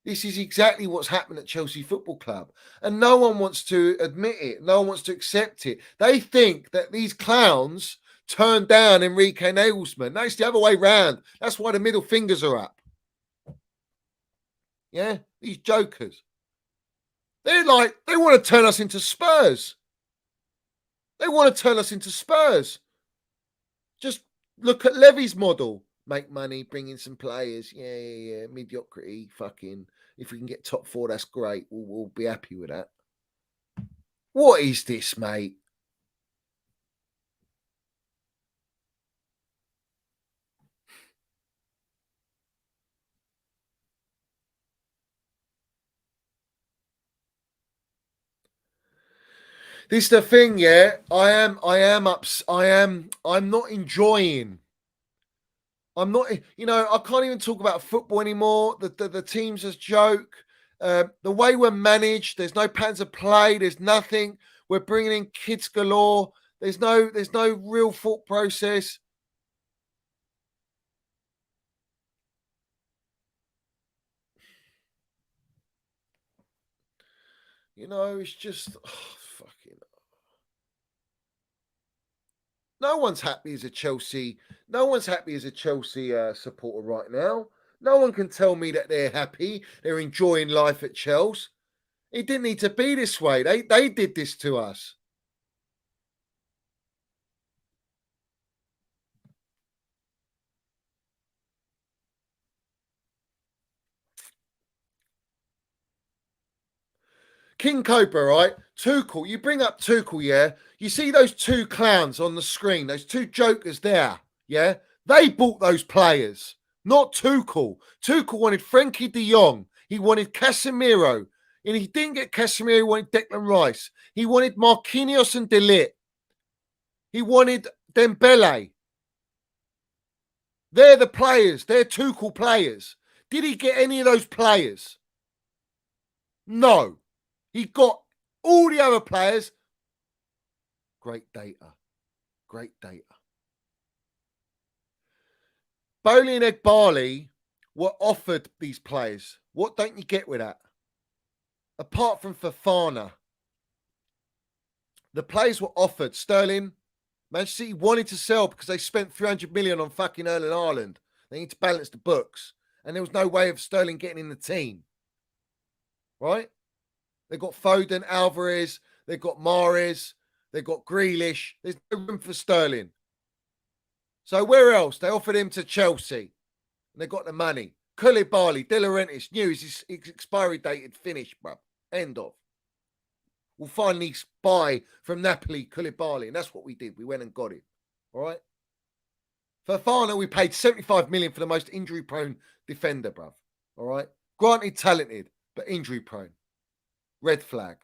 This is exactly what's happened at Chelsea Football Club. And no one wants to admit it. No one wants to accept it. They think that these clowns turned down Enrique Nagelsmann. No, it's the other way round. That's why the middle fingers are up. Yeah, these jokers. They're like, they want to turn us into Spurs. They want to turn us into Spurs. Just look at Levy's model. Make money, bring in some players. Yeah. Mediocrity, fucking. If we can get top 4, that's great. We'll be happy with that. What is this, mate? This is the thing, yeah. I'm not enjoying. I'm not, you know, I can't even talk about football anymore. The team's a joke. The way we're managed, there's no patterns of play. There's nothing. We're bringing in kids galore. There's no real thought process. You know, it's just fucking. No one's happy as a Chelsea. No one's happy as a Chelsea supporter right now. No one can tell me that they're happy. They're enjoying life at Chelsea. It didn't need to be this way. They did this to us. King Cobra, right? Tuchel. You bring up Tuchel, yeah? You see those two clowns on the screen, those two jokers there, yeah? They bought those players, not Tuchel. Tuchel wanted Frankie de Jong. He wanted Casemiro. And he didn't get Casemiro, he wanted Declan Rice. He wanted Marquinhos and De Ligt. He wanted Dembele. They're the players. They're Tuchel players. Did he get any of those players? No. He got all the other players. Great data. Great data. Boehly and Boehly were offered these players. What don't you get with that? Apart from Fofana, the players were offered. Sterling, Manchester City wanted to sell because they spent 300 million on fucking Erling Haaland. They need to balance the books. And there was no way of Sterling getting in the team. Right? They've got Foden, Alvarez. They've got Mahrez. They've got Grealish. There's no room for Sterling. So where else? They offered him to Chelsea. And they got the money. Koulibaly, De Laurentiis knew his expiry date had finished, bro. End of. We'll finally buy from Napoli Koulibaly. And that's what we did. We went and got him. All right? For Fofana, we paid 75 million for the most injury-prone defender, bruv. All right? Granted, talented, but injury-prone. Red flag.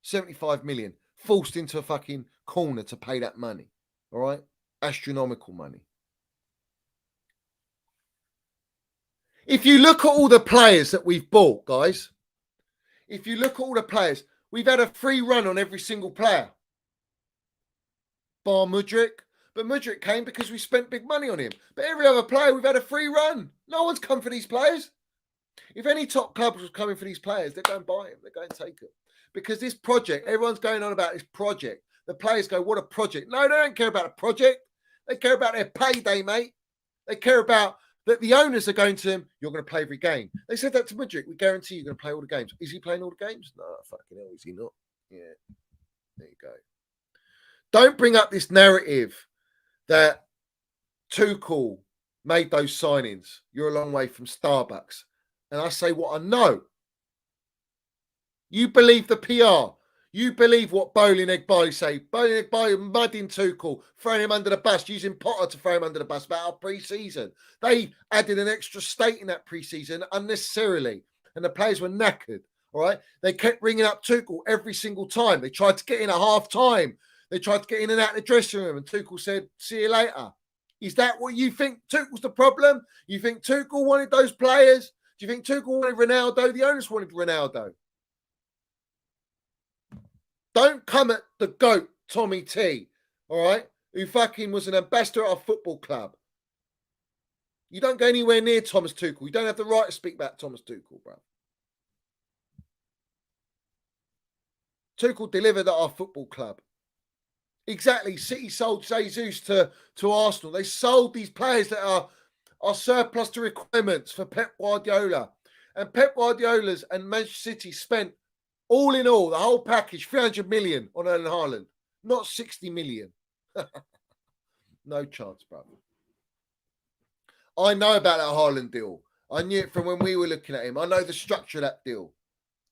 75 million. Forced into a fucking corner to pay that money. All right? Astronomical money. If you look at all the players that we've bought, guys, if you look at all the players, we've had a free run on every single player. Bar Mudryk. But Mudryk came because we spent big money on him. But every other player, we've had a free run. No one's come for these players. If any top clubs was coming for these players, they're going to buy them. They're going to take them. Because this project, everyone's going on about this project. The players go, what a project. No, they don't care about a project. They care about their payday, mate. They care about that the owners are going to them, you're going to play every game. They said that to Mudryk. We guarantee you're going to play all the games. Is he playing all the games? No, fucking hell, is he not? Yeah. There you go. Don't bring up this narrative that Tuchel made those signings. You're a long way from Starbucks. And I say what I know. You believe the PR. You believe what Boehly and Boehly say. Boehly and Boehly mudding Tuchel, throwing him under the bus, using Poch to throw him under the bus about our pre-season. They added an extra state in that pre-season unnecessarily. And the players were knackered. All right. They kept ringing up Tuchel every single time. They tried to get in at half time. They tried to get in and out of the dressing room. And Tuchel said, see you later. Is that what you think Tuchel's the problem? You think Tuchel wanted those players? Do you think Tuchel wanted Ronaldo? The owners wanted Ronaldo. Don't come at the GOAT, Tommy T, all right, who fucking was an ambassador at our football club. You don't go anywhere near Thomas Tuchel. You don't have the right to speak about Thomas Tuchel, bro. Tuchel delivered at our football club. Exactly. City sold Jesus to Arsenal. They sold these players that are surplus to requirements for Pep Guardiola. And Pep Guardiola's and Manchester City spent all in all, the whole package, 300 million on Erling Haaland. Not 60 million. No chance, brother. I know about that Haaland deal. I knew it from when we were looking at him. I know the structure of that deal.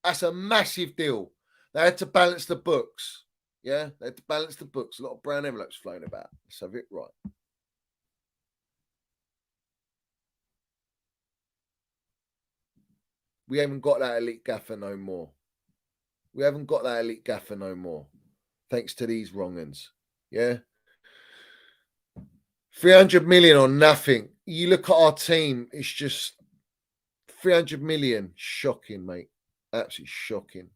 That's a massive deal. They had to balance the books. Yeah, they had to balance the books. A lot of brown envelopes flown about. Let's have it right. We haven't got that elite gaffer no more. We haven't got that elite gaffer no more. Thanks to these wrong-uns. Yeah. 300 million on nothing. You look at our team, it's just 300 million. Shocking, mate. Absolutely shocking.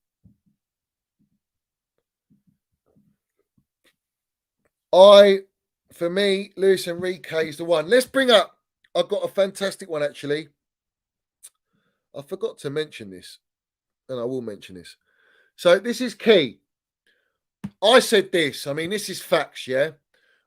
For me, Luis Enrique is the one. Let's bring up, I've got a fantastic one, actually. I forgot to mention this, and I will mention this. So this is key. I said this. I mean, this is facts, yeah?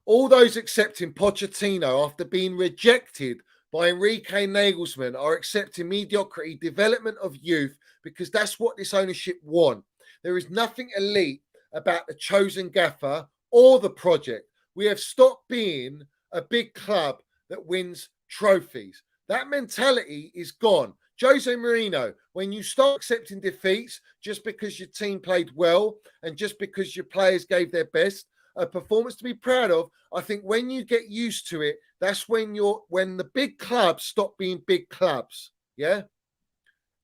All those accepting Pochettino after being rejected by Enrique Nagelsmann are accepting mediocrity, development of youth, because that's what this ownership want. There is nothing elite about the chosen gaffer or the project. We have stopped being a big club that wins trophies. That mentality is gone. Jose Mourinho, when you start accepting defeats just because your team played well and just because your players gave their best, a performance to be proud of, I think when you get used to it, that's when the big clubs stop being big clubs. Yeah.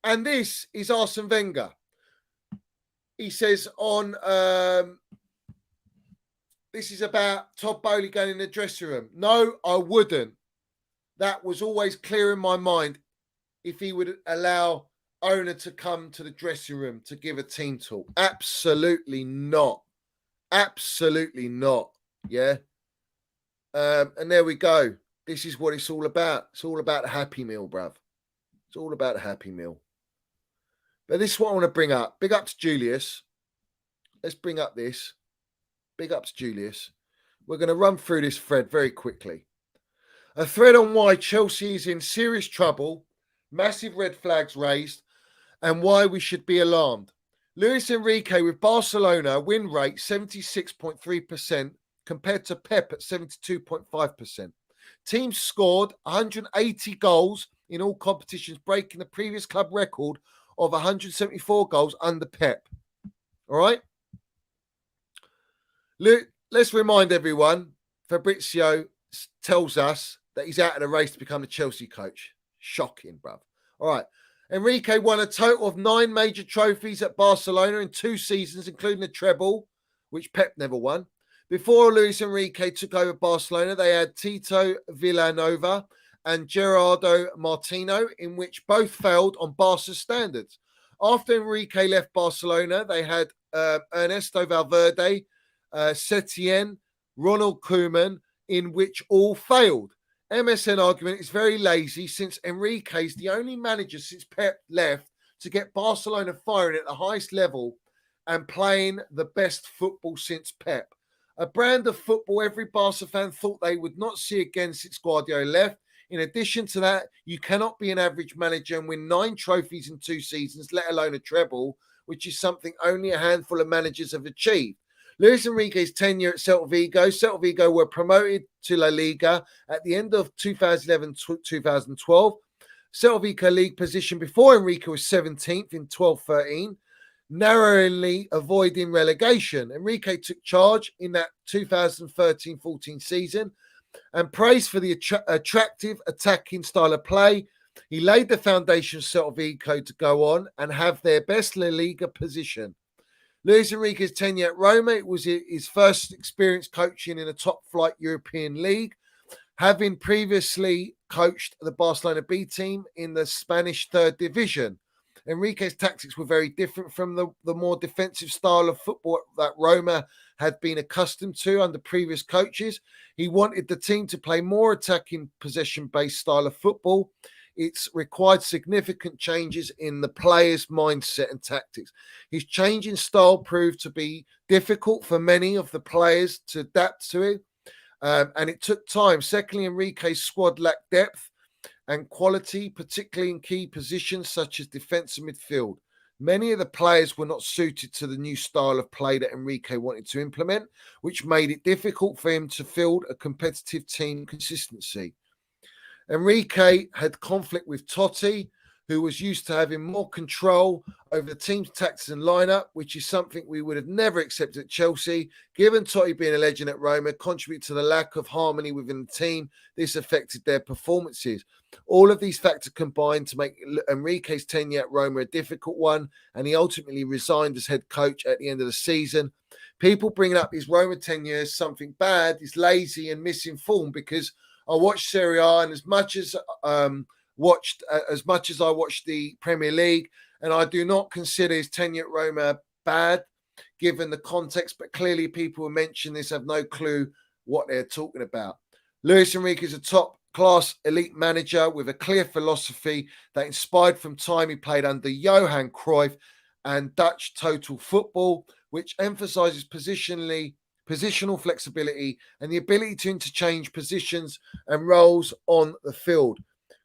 And this is Arsene Wenger. He says on this is about Todd Boehly going in the dressing room. No, I wouldn't. That was always clear in my mind. If he would allow owner to come to the dressing room to give a team talk. Absolutely not. Absolutely not. Yeah. And there we go. This is what it's all about. It's all about the happy meal, bruv. It's all about the happy meal. But this is what I want to bring up. Big up to Julius. Let's bring up this. Big up to Julius. We're going to run through this thread very quickly. A thread on why Chelsea is in serious trouble. Massive red flags raised, and why we should be alarmed. Luis Enrique with Barcelona win rate 76.3% compared to Pep at 72.5%. Team scored 180 goals in all competitions, breaking the previous club record of 174 goals under Pep. All right? Let's remind everyone, Fabrizio tells us that he's out of the race to become the Chelsea coach. Shocking, bruv. All right. Enrique won a total of 9 major trophies at Barcelona in 2 seasons, including the treble, which Pep never won. Before Luis Enrique took over Barcelona, they had Tito Villanova and Gerardo Martino, in which both failed on Barca standards. After Enrique left Barcelona, they had Ernesto Valverde, Setien, Ronald Koeman, in which all failed. MSN argument is very lazy since Enrique is the only manager since Pep left to get Barcelona firing at the highest level and playing the best football since Pep. A brand of football every Barca fan thought they would not see again since Guardiola left. In addition to that, you cannot be an average manager and win 9 trophies in 2 seasons, let alone a treble, which is something only a handful of managers have achieved. Luis Enrique's tenure at Celta Vigo were promoted to La Liga at the end of 2011-2012. Celta Vigo league position before Enrique was 17th in 12-13, narrowly avoiding relegation. Enrique took charge in that 2013-14 season and praised for the attractive attacking style of play. He laid the foundation for Celta Vigo to go on and have their best La Liga position. Luis Enrique's tenure at Roma, it was his first experience coaching in a top-flight European league, having previously coached the Barcelona B team in the Spanish third division. Enrique's tactics were very different from the more defensive style of football that Roma had been accustomed to under previous coaches. He wanted the team to play more attacking possession-based style of football. It's required significant changes in the players' mindset and tactics. His change in style proved to be difficult for many of the players to adapt to it, and it took time. Secondly, Enrique's squad lacked depth and quality, particularly in key positions such as defence and midfield. Many of the players were not suited to the new style of play that Enrique wanted to implement, which made it difficult for him to field a competitive team consistency. Enrique had conflict with Totti, who was used to having more control over the team's tactics and lineup, which is something we would have never accepted at Chelsea. Given Totti being a legend at Roma contributed to the lack of harmony within the team, this affected their performances. All of these factors combined to make Enrique's tenure at Roma a difficult one, and he ultimately resigned as head coach at the end of the season. People bringing up his Roma tenure as something bad is lazy and misinformed, because I watched Serie A, and as much as I watched the Premier League, and I do not consider his tenure at Roma bad, given the context. But clearly, people who mention this have no clue what they're talking about. Luis Enrique is a top-class elite manager with a clear philosophy that inspired from time he played under Johan Cruyff and Dutch total football, which emphasizes positional flexibility and the ability to interchange positions and roles on the field.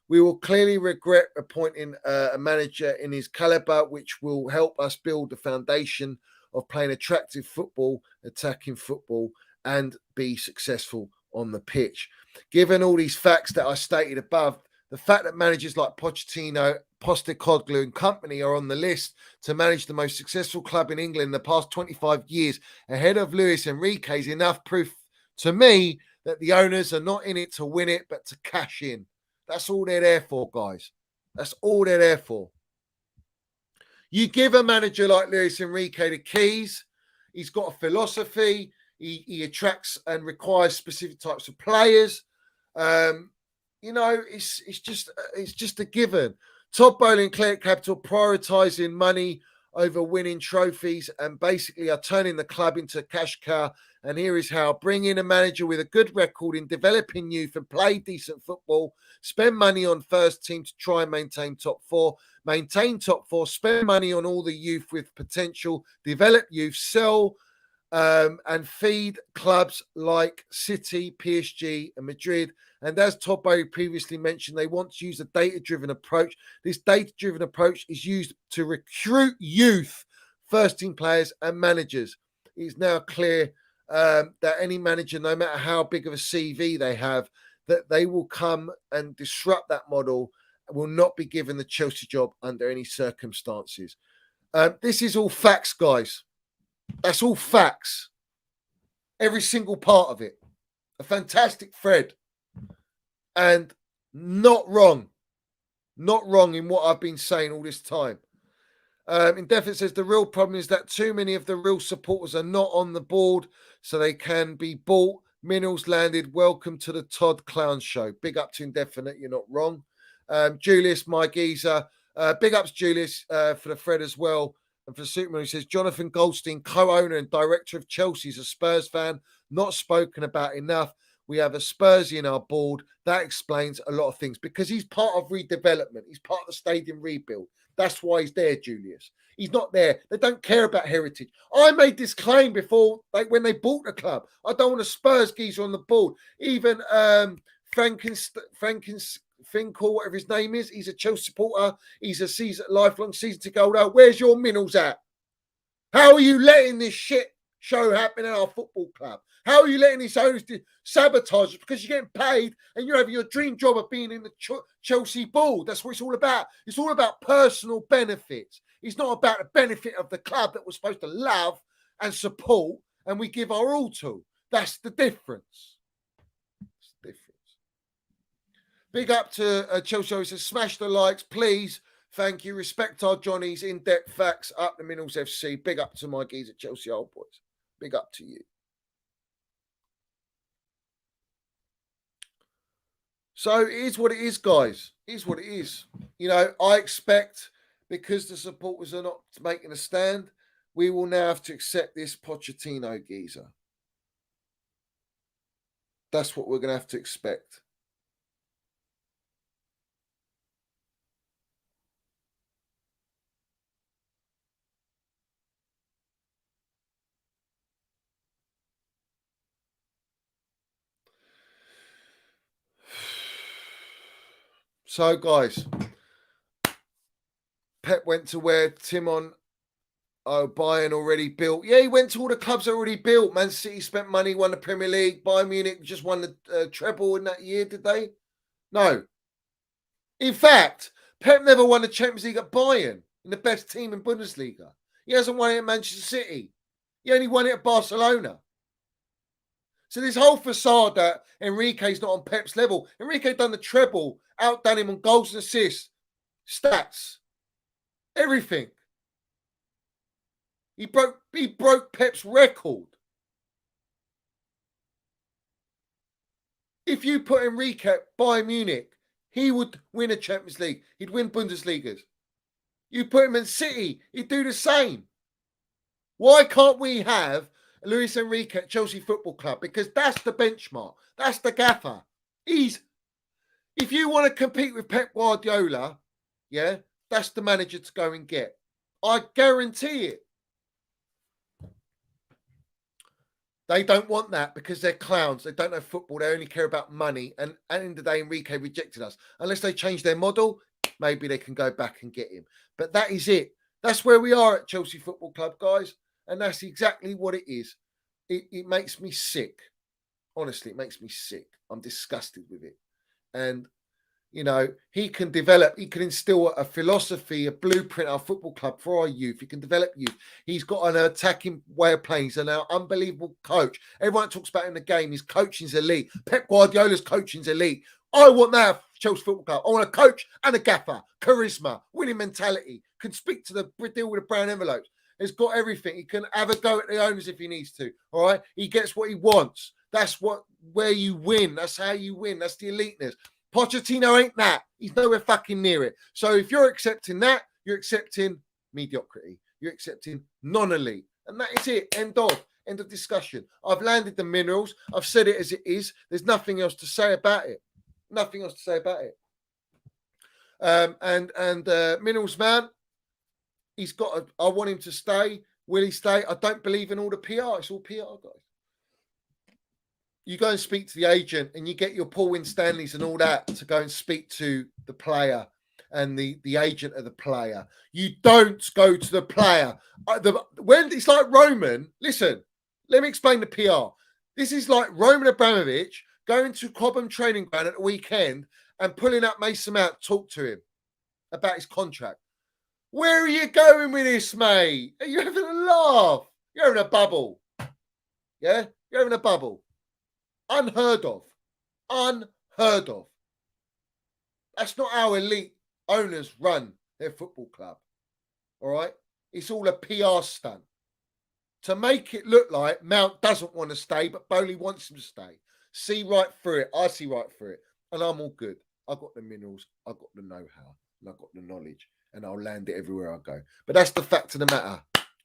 We will clearly regret appointing a manager in his caliber, which will help us build the foundation of playing attractive football, attacking football, and be successful on the pitch. Given all these facts that I stated above, the fact that managers like Pochettino, Postecoglou and company are on the list to manage the most successful club in England in the past 25 years ahead of Luis Enrique is enough proof to me that the owners are not in it to win it, but to cash in. That's all they're there for, guys. That's all they're there for. You give a manager like Luis Enrique the keys, he's got a philosophy, he attracts and requires specific types of players. It's just a given. Todd Boehly and Clear Capital prioritising money over winning trophies and basically are turning the club into a cash cow. And here is how: bring in a manager with a good record in developing youth and play decent football, spend money on first team to try and maintain top four, spend money on all the youth with potential, develop youth, sell and feed clubs like City, PSG and Madrid. And as Todd Boehly previously mentioned, they want to use a data-driven approach. This data-driven approach is used to recruit youth, first-team players and managers. It's now clear that any manager, no matter how big of a CV they have, that they will come and disrupt that model and will not be given the Chelsea job under any circumstances. This is all facts, guys. That's all facts. Every single part of it. A fantastic thread. And not wrong. Not wrong in what I've been saying all this time. Indefinite says the real problem is that too many of the real supporters are not on the board, so they can be bought. Minerals landed. Welcome to the Todd Clown Show. Big up to Indefinite. You're not wrong. Julius, my geezer. Big ups, Julius, for the thread as well. And for Superman, he says, Jonathan Goldstein, co-owner and director of Chelsea, is a Spurs fan, not spoken about enough. We have a Spursy in our board. That explains a lot of things because he's part of redevelopment. He's part of the stadium rebuild. That's why he's there, Julius. He's not there. They don't care about heritage. I made this claim before, like when they bought the club. I don't want a Spurs geezer on the board. Even Finkel, whatever his name is, he's a Chelsea supporter. He's a lifelong season ticket holder. Where's your minerals at? How are you letting this shit show happen in our football club? How are you letting these owners sabotage it? Because you're getting paid and you're having your dream job of being in the Chelsea board. That's what it's all about. It's all about personal benefits. It's not about the benefit of the club that we're supposed to love and support and we give our all to. That's the difference. That's the difference. Big up to Chelsea. He says, smash the likes, please. Thank you. Respect our Johnny's in-depth facts. Up the Minerals FC. Big up to my geese at Chelsea Old Boys. Big up to you. So it is what it is, guys. It is what it is. You know, I expect, because the supporters are not making a stand, we will now have to accept this Pochettino geezer. That's what we're going to have to expect. So, guys, Pep went to where Timon Bayern already built. Yeah, he went to all the clubs already built. Man City spent money, won the Premier League. Bayern Munich just won the treble in that year, did they? No. In fact, Pep never won the Champions League at Bayern, in the best team in Bundesliga. He hasn't won it at Manchester City. He only won it at Barcelona. So this whole facade that Enrique's not on Pep's level. Enrique done the treble, outdone him on goals and assists, stats, everything. He broke Pep's record. If you put Enrique at Bayern Munich, he would win a Champions League. He'd win Bundesligas. You put him in City, he'd do the same. Why can't we have Luis Enrique at Chelsea Football Club? Because that's the benchmark. That's the gaffer. If you want to compete with Pep Guardiola, yeah, that's the manager to go and get. I guarantee it. They don't want that because they're clowns. They don't know football. They only care about money. And at the end of the day, Enrique rejected us. Unless they change their model, maybe they can go back and get him. But that is it. That's where we are at Chelsea Football Club, guys. And that's exactly what it is. It makes me sick. Honestly, it makes me sick. I'm disgusted with it. And, you know, he can instill a philosophy, a blueprint, our football club for our youth. He can develop youth. He's got an attacking way of playing. He's an unbelievable coach. Everyone talks about in the game, his coaching's elite. Pep Guardiola's coaching's elite. I want that Chelsea Football Club. I want a coach and a gaffer, charisma, winning mentality, can speak to the deal with the brown envelopes. He's got everything. He can have a go at the owners if he needs to. All right. He gets what he wants. That's where you win. That's how you win. That's the eliteness. Pochettino ain't that. He's nowhere fucking near it. So if you're accepting that, you're accepting mediocrity. You're accepting non-elite. And that is it. End of discussion. I've landed the minerals. I've said it as it is. There's nothing else to say about it. Nothing else to say about it. Minerals man, I want him to stay. Will he stay? I don't believe in all the PR. It's all PR, guys. You go and speak to the agent and you get your Paul Winstanleys and all that to go and speak to the player and the agent of the player. You don't go to the player. When it's like Roman, listen, let me explain the PR. This is like Roman Abramovich going to Cobham training ground at the weekend and pulling up Mason Mount to talk to him about his contract. Where are you going with this, mate? Are you having a laugh? You're having a bubble. Yeah? You're having a bubble. Unheard of. Unheard of. That's not how elite owners run their football club. All right? It's all a PR stunt to make it look like Mount doesn't want to stay, but Boehly wants him to stay. See right through it. I see right through it. And I'm all good. I've got the minerals. I've got the know-how. And I've got the knowledge. And I'll land it everywhere I go. But that's the fact of the matter.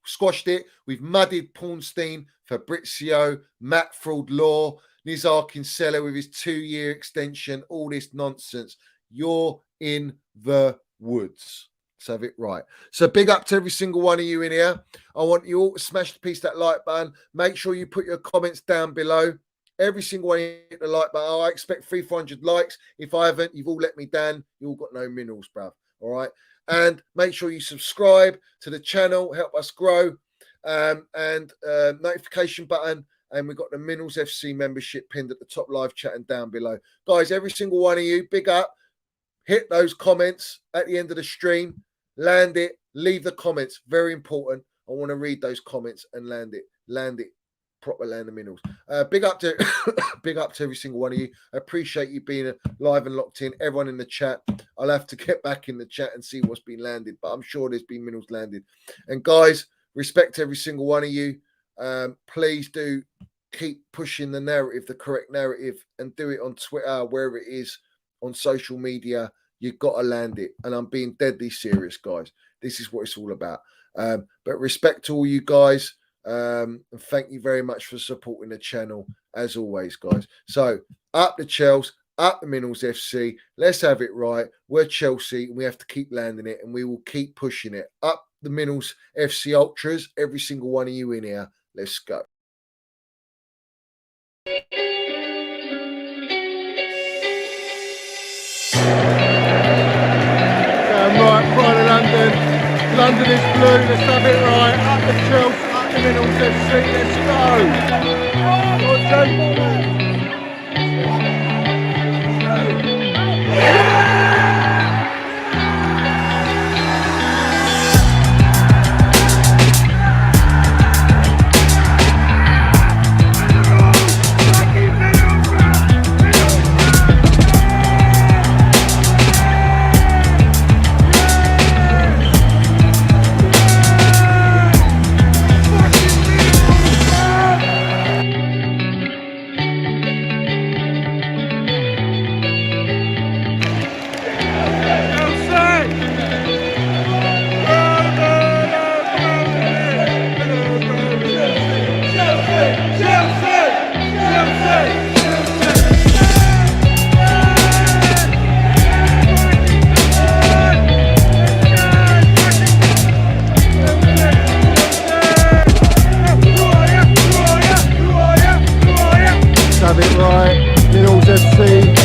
Squashed it. We've muddied Pornstein, Fabrizio, Matt Fraud Law, Nizar Kinsella with his 2-year extension, all this nonsense. You're in the woods. Let's have it right. So big up to every single one of you in here. I want you all to smash the piece that like button. Make sure you put your comments down below. Every single one hit the like button. I expect 300 likes. If I haven't, you've all let me down. You all got no minerals, bruv. All right. And make sure you subscribe to the channel. Help us grow. And notification button. And we've got the Minerals FC membership pinned at the top live chat and down below. Guys, every single one of you, big up. Hit those comments at the end of the stream. Land it. Leave the comments. Very important. I want to read those comments and land it. Land it. Proper land the minerals. Big up to big up to every single one of you. I appreciate you being live and locked in. Everyone in the chat. I'll have to get back in the chat and see what's been landed, but I'm sure there's been minerals landed. And guys, respect to every single one of you. Please do keep pushing the narrative, the correct narrative, and do it on Twitter, wherever it is, on social media. You've got to land it. And I'm being deadly serious, guys. This is what it's all about. But respect to all you guys. And thank you very much for supporting the channel, as always, guys. So, up the Chelsea, up the Minerals FC. Let's have it right. We're Chelsea, and we have to keep landing it, and we will keep pushing it. Up the Minerals FC Ultras, every single one of you in here. Let's go. Right, Pride of London. London is blue. Let's have it right. Up the Chelsea, up the Minerals FC. Let's have it right. Minerals FC.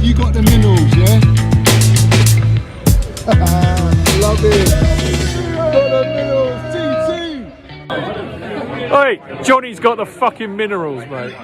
You got the minerals, yeah? Love it. Got the minerals, TT. Hey, Johnny's got the fucking minerals, mate.